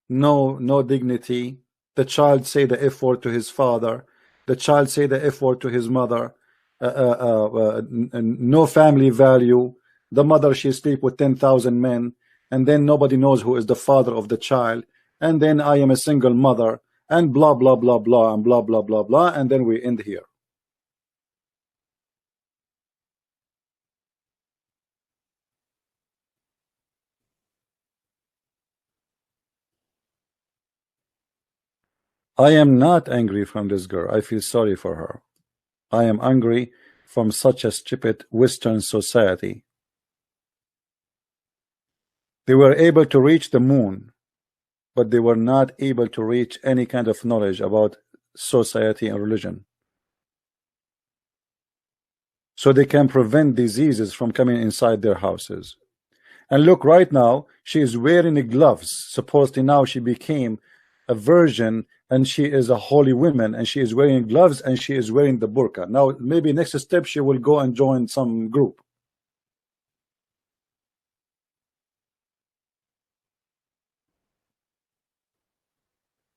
no dignity. The child say the F word to his father. The child say the F word to his mother. No family value. The mother, she sleep with 10,000 men, and then nobody knows who is the father of the child. And then I am a single mother, and blah blah blah blah and blah blah blah blah, and then we end here. I am not angry from this girl. I feel sorry for her. I am angry from such a stupid Western society. They were able to reach the moon, but they were not able to reach any kind of knowledge about society and religion. So they can prevent diseases from coming inside their houses. And look, right now, she is wearing the gloves. Supposedly now she became a virgin and she is a holy woman, and she is wearing gloves and she is wearing the burqa. Now, maybe next step, she will go and join some group.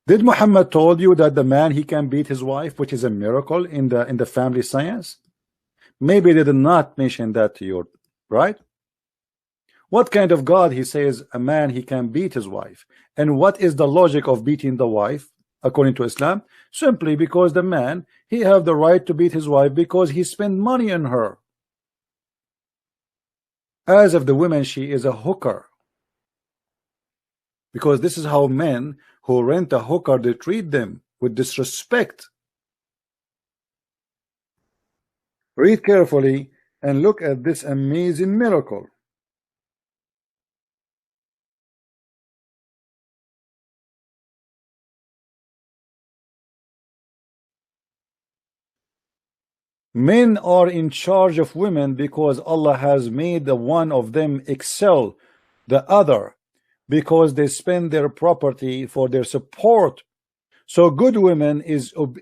Did Muhammad told you that the man, he can beat his wife, which is a miracle in the family science? Maybe they did not mention that to you, right? What kind of God, he says, a man, he can beat his wife? And what is the logic of beating the wife according to Islam? Simply because the man, he have the right to beat his wife because he spent money on her. As if the woman, she is a hooker. Because this is how men who rent a hooker, they treat them with disrespect. Read carefully and look at this amazing miracle. Men are in charge of women because Allah has made the one of them excel the other, because they spend their property for their support. So good women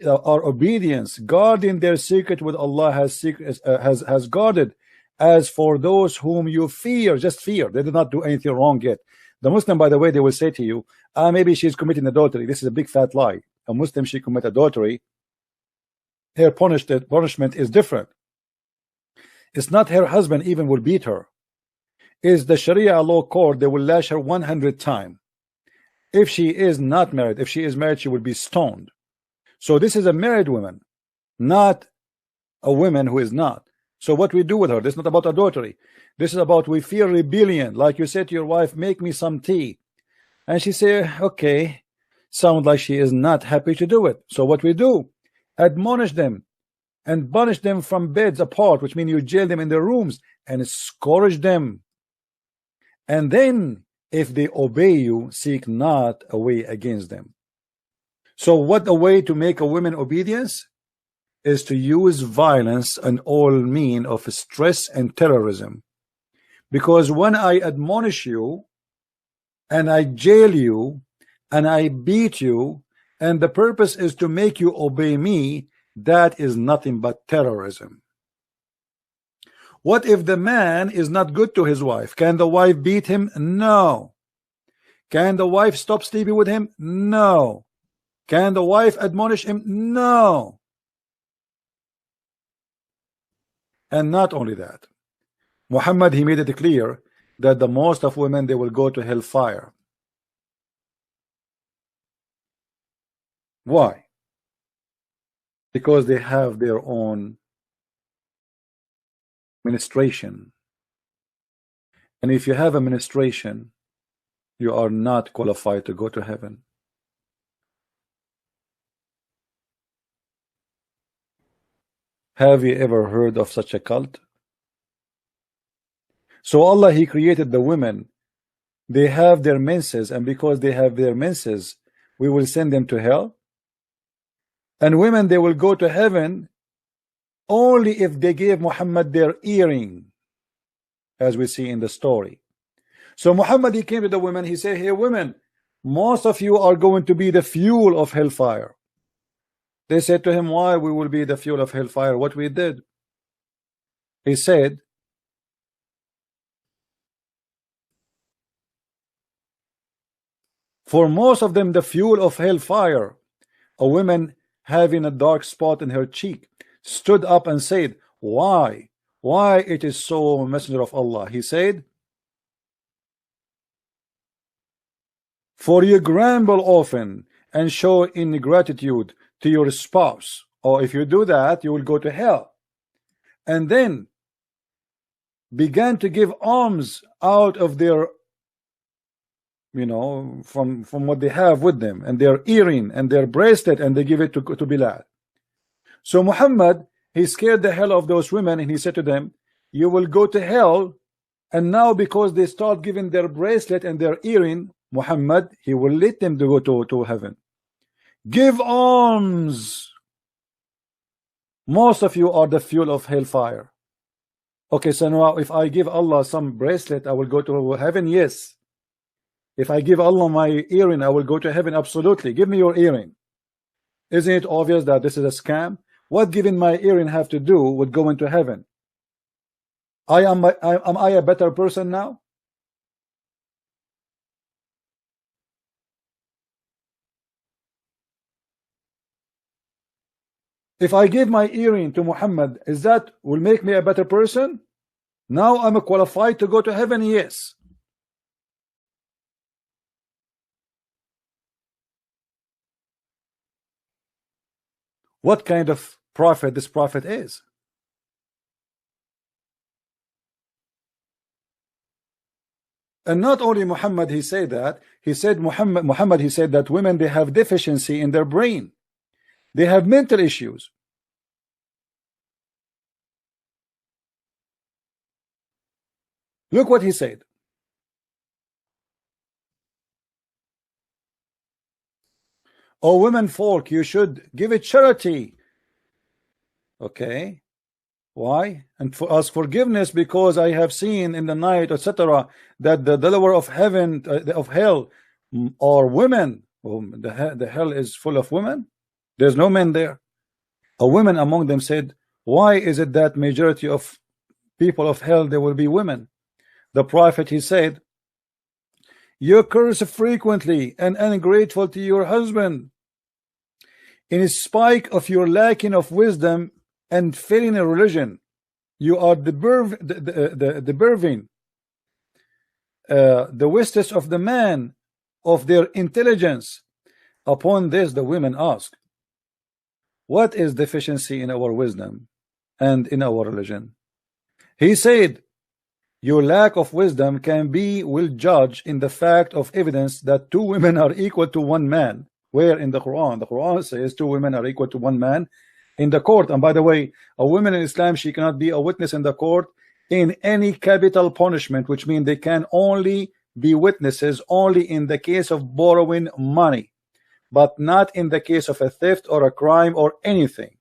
are obedience, guarding their secret with Allah has guarded. As for those whom you fear, just fear. They did not do anything wrong yet. The Muslim, by the way, they will say to you, maybe she's committing adultery. This is a big fat lie. A Muslim, she commit adultery, her punishment is different. It's not her husband even will beat her. Is the Sharia law court, they will lash her 100 times. If she is not married, if she is married, she will be stoned. So this is a married woman, not a woman who is not. So what we do with her, this is not about adultery. This is about, we fear rebellion. Like you said to your wife, make me some tea. And she say, okay, sound like she is not happy to do it. So what we do, admonish them and banish them from beds apart, which means you jail them in their rooms and scourge them. And then if they obey you, seek not a way against them. So what a way to make a woman obedience is to use violence and all mean of stress and terrorism. Because when I admonish you and I jail you and I beat you, and the purpose is to make you obey me, that is nothing but terrorism. What if the man is not good to his wife? Can the wife beat him? No. Can the wife stop sleeping with him? No. Can the wife admonish him? No. And not only that, Muhammad, he made it clear that the most of women, they will go to hellfire. Why? Because they have their own ministration. And if you have a ministration, you are not qualified to go to heaven. Have you ever heard of such a cult? So Allah, he created the women. They have their menses, and because they have their menses, we will send them to hell. And women, they will go to heaven only if they gave Muhammad their earring, as we see in the story. So Muhammad, he came to the women, he said, hey women, most of you are going to be the fuel of hellfire. They said to him, why we will be the fuel of hellfire? What we did? He said, for most of them, the fuel of hellfire, a woman having a dark spot in her cheek, stood up and said, why it is so, Messenger of Allah? He said, for you grumble often and show ingratitude to your spouse, or if you do that, you will go to hell. And then began to give alms out of their, you know, from what they have with them, and their earring and their bracelet, and they give it to Bilal. So Muhammad, he scared the hell of those women, and he said to them, you will go to hell. And now because they start giving their bracelet and their earring, Muhammad, he will let them to go to heaven. Give alms. Most of you are the fuel of hellfire. Okay, so now if I give Allah some bracelet, I will go to heaven? Yes. If I give Allah my earring, I will go to heaven? Absolutely. Give me your earring. Isn't it obvious that this is a scam? What giving my earring have to do with going to heaven? Am I a better person now? If I give my earring to Muhammad, is that will make me a better person? Now I'm qualified to go to heaven? Yes. What kind of prophet this prophet is? And not only Muhammad, he said that, he said Muhammad, he said that women, they have deficiency in their brain. They have mental issues. Look what he said. O women folk, you should give it charity. Okay. Why? And for ask forgiveness, because I have seen in the night, etc., that the dweller of heaven, of hell, are women. The hell is full of women. There's no men there. A woman among them said, why is it that majority of people of hell, there will be women? The prophet, he said, you curse frequently and ungrateful to your husband, in spite of your lacking of wisdom and failing in religion. You are the wastest of the man of their intelligence. Upon this, the women asked, what is deficiency in our wisdom and in our religion? He said, your lack of wisdom will judge in the fact of evidence that 2 women are equal to 1 man. Where in the Quran? The Quran says 2 women are equal to 1 man in the court. And by the way, a woman in Islam, she cannot be a witness in the court in any capital punishment, which means they can only be witnesses only in the case of borrowing money, but not in the case of a theft or a crime or anything.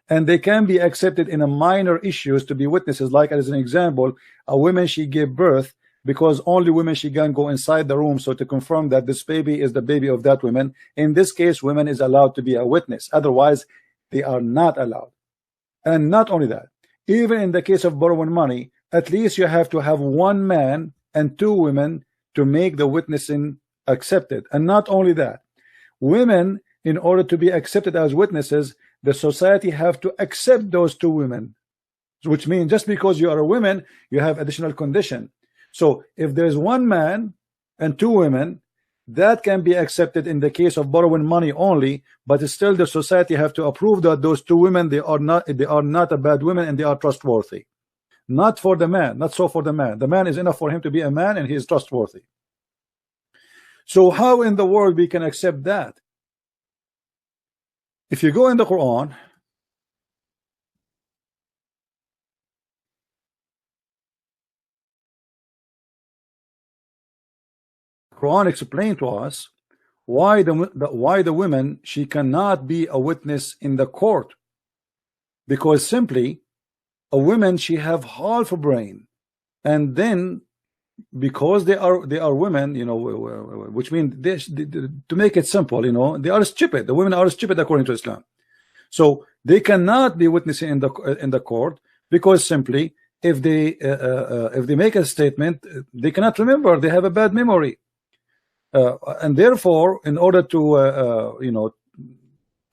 And they can be accepted in a minor issues to be witnesses, like as an example, a woman, she gave birth, because only women, she can go inside the room, so to confirm that this baby is the baby of that woman. In this case, women is allowed to be a witness, otherwise they are not allowed. And not only that, even in the case of borrowing money, at least you have to have 1 man and 2 women to make the witnessing accepted. And not only that, women, in order to be accepted as witnesses, the society have to accept those 2 women, which means just because you are a woman, you have additional condition. So if there's 1 man and 2 women, that can be accepted in the case of borrowing money only, but still the society have to approve that those 2 women, they are not a bad women and they are trustworthy. Not for the man, not so for the man. The man is enough for him to be a man and he is trustworthy. So how in the world we can accept that? If you go in the Quran, Quran explained to us why the women, she cannot be a witness in the court, because simply a woman, she have half a brain, and then because they are women, you know, which means to make it simple, you know, they are stupid. The women are stupid according to Islam, so they cannot be witnessing in the court, because simply if they make a statement, they cannot remember. They have a bad memory. And therefore, in order to you know,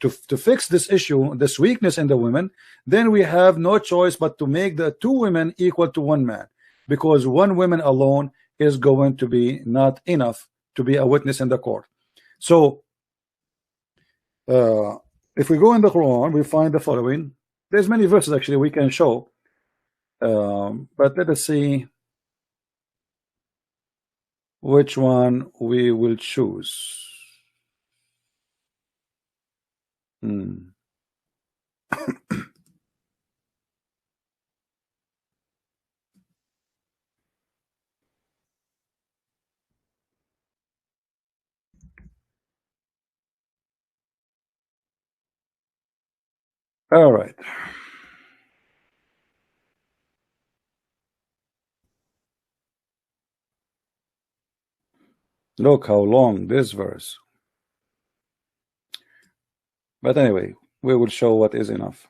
to fix this issue, this weakness in the women, then we have no choice but to make the 2 women equal to 1 man, because 1 woman alone is going to be not enough to be a witness in the court. So If we go in the Quran, we find the following. There's many verses actually we can show, but let us see which one we will choose. All right. Look how long this verse. But anyway, we will show what is enough.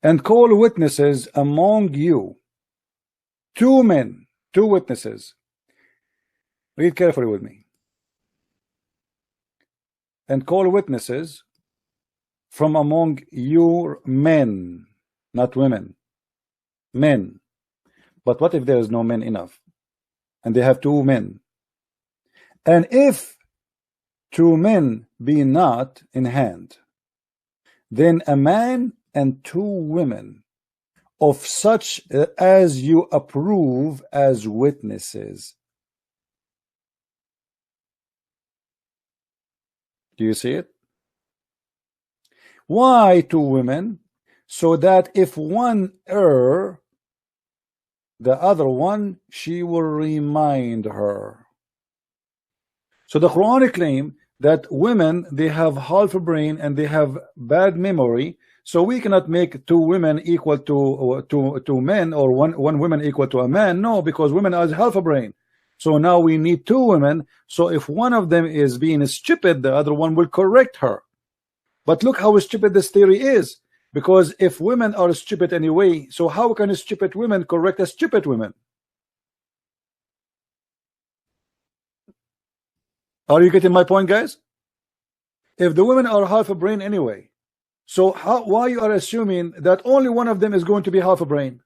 And call witnesses among you, 2 men, 2 witnesses. Read carefully with me. And call witnesses from among your men, not women, men. But what if there is no men enough, and they have 2 men? And if 2 men be not in hand, then a man and 2 women of such as you approve as witnesses. Do you see it? Why 2 women? So that if one err, the other one, she will remind her. So the Quranic claim that women, they have half a brain and they have bad memory, so we cannot make 2 women equal to men, or one woman equal to a man. No, because women are half a brain. So now we need 2 women. So if one of them is being stupid, the other one will correct her. But look how stupid this theory is. Because if women are stupid anyway, so how can stupid women correct a stupid women? Are you getting my point, guys? If the women are half a brain anyway, so why you are assuming that only one of them is going to be half a brain?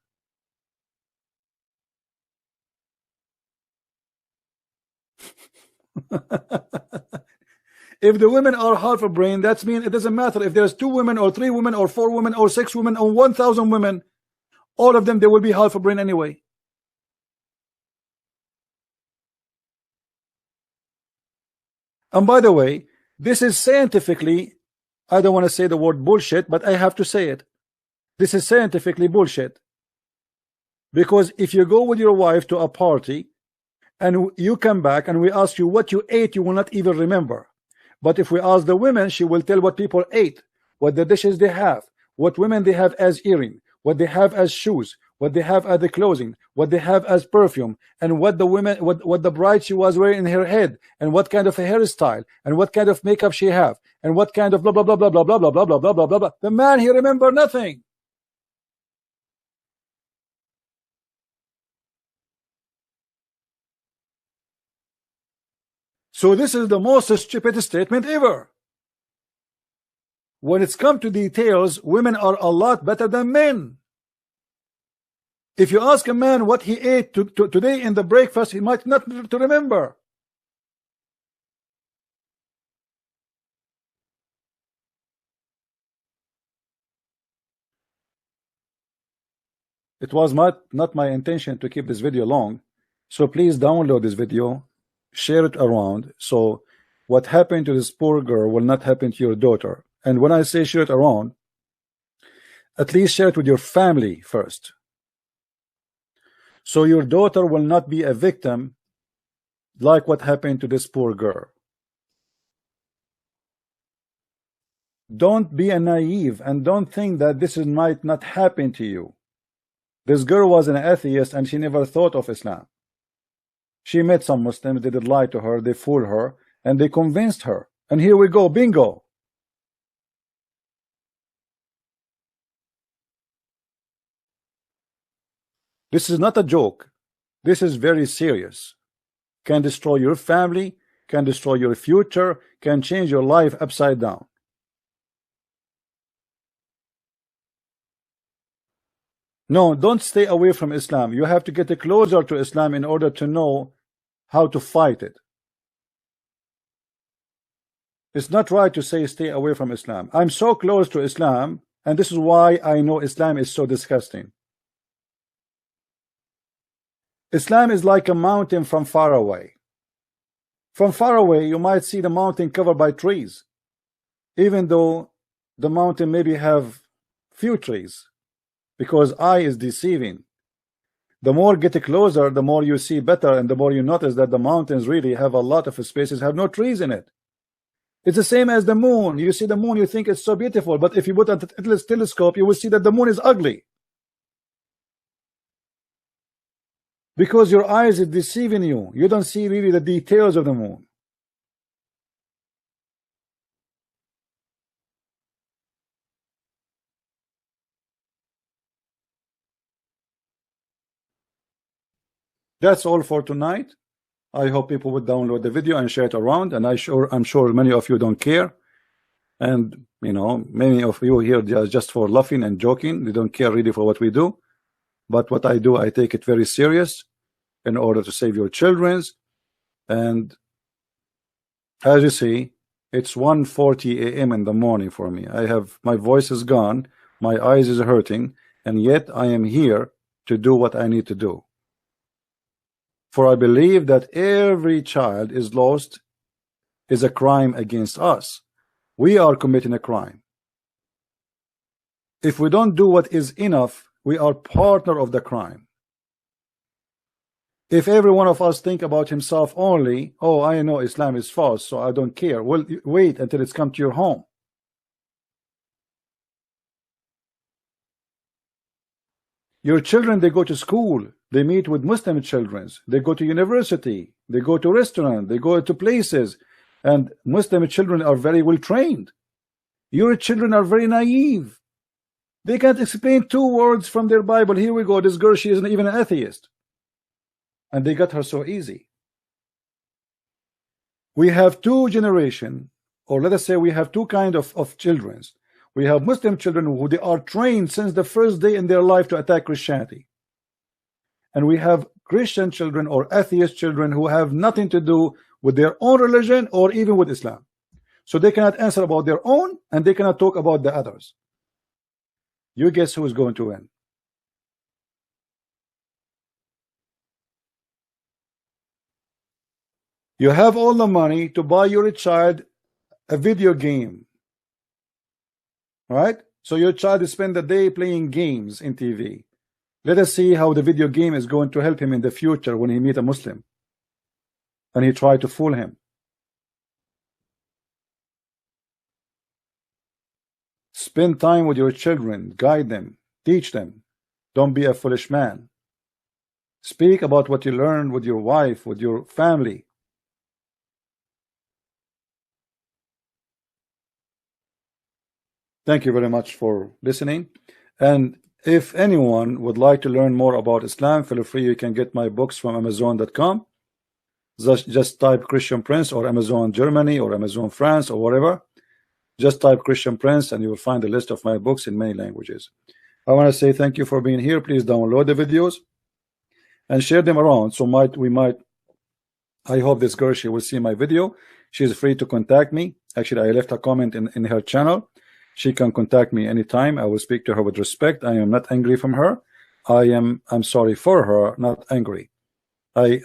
If the women are half a brain, that means it doesn't matter if there's 2 women or 3 women or 4 women or 6 women or 1,000 women, all of them, they will be half a brain anyway. And by the way, this is scientifically, I don't want to say the word bullshit, but I have to say it. This is scientifically bullshit. Because if you go with your wife to a party and you come back and we ask you what you ate, you will not even remember. But if we ask the women, she will tell what people ate, what the dishes they have, what women they have as earring, what they have as shoes, what they have as the clothing, what they have as perfume, and what the women, what the bride she was wearing in her head, and what kind of a hairstyle, and what kind of makeup she have, and what kind of blah blah blah blah blah blah blah blah blah blah blah blah blah. The man, he remember nothing. So this is the most stupid statement ever. When it's come to details, women are a lot better than men. If you ask a man what he ate today in the breakfast, he might not to remember. It was not my intention to keep this video long, so please download this video, share it around, so what happened to this poor girl will not happen to your daughter. And when I say share it around, at least share it with your family first, so your daughter will not be a victim like what happened to this poor girl. Don't be a naive and don't think that this might not happen to you. This girl was an atheist and she never thought of Islam. She met some Muslims, they did lie to her, they fooled her, and they convinced her. And here we go, bingo. This is not a joke. This is very serious. Can destroy your family, can destroy your future, can change your life upside down. No, don't stay away from Islam. You have to get closer to Islam in order to know how to fight it. It's not right to say stay away from Islam. I'm so close to Islam, and this is why I know Islam is so disgusting. Islam is like a mountain from far away. From far away, you might see the mountain covered by trees, even though the mountain maybe have few trees, because eye is deceiving. The more get closer, the more you see better, and the more you notice that the mountains really have a lot of spaces, have no trees in it. It's the same as the moon. You see the moon, you think it's so beautiful, but if you put a telescope, you will see that the moon is ugly. Because your eyes is deceiving you. You don't see really the details of the moon. That's all for tonight. I hope people would download the video and share it around, and I'm sure many of you don't care, and you know, many of you here just for laughing and joking. They don't care really for what we do, but what I do, I take it very serious in order to save your children's. And as you see, it's 1:40 a.m. in the morning for me. My voice is gone, my eyes is hurting, and yet I am here to do what I need to do. For I believe that every child is lost is a crime against us. We are committing a crime. If we don't do what is enough, we are partner of the crime. If every one of us think about himself only, oh, I know Islam is false, so I don't care. Well, wait until it's come to your home. Your children, they go to school, they meet with Muslim children, they go to university, they go to restaurant, they go to places, and Muslim children are very well trained. Your children are very naive. They can't explain 2 words from their Bible. Here we go, this girl, she isn't even an atheist. And they got her so easy. We have 2 generations, or let us say we have 2 kinds of children. We have Muslim children who they are trained since the first day in their life to attack Christianity. And we have Christian children or atheist children who have nothing to do with their own religion or even with Islam. So they cannot answer about their own, and they cannot talk about the others. You guess who is going to win? You have all the money to buy your child a video game. Right? So your child spend the day playing games in TV. Let us see how the video game is going to help him in the future when he meet a Muslim and he try to fool him. Spend time with your children, guide them, teach them. Don't be a foolish man. Speak about what you learned with your wife, with your family. Thank you very much for listening. And if anyone would like to learn more about Islam, feel free. You can get my books from Amazon.com. Just type Christian Prince, or Amazon Germany, or Amazon France, or whatever. Just type Christian Prince and you will find a list of my books in many languages. I want to say thank you for being here. Please download the videos and share them around. So I hope this girl, she will see my video. She is free to contact me. Actually, I left a comment in her channel. She can contact me anytime. I will speak to her with respect. I am not angry from her. I'm sorry for her, not angry. I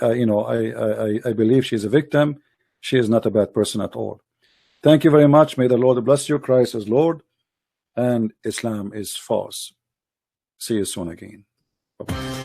believe she's a victim. She is not a bad person at all. Thank you very much. May the Lord bless you. Christ is Lord and Islam is false. See you soon again. Bye-bye.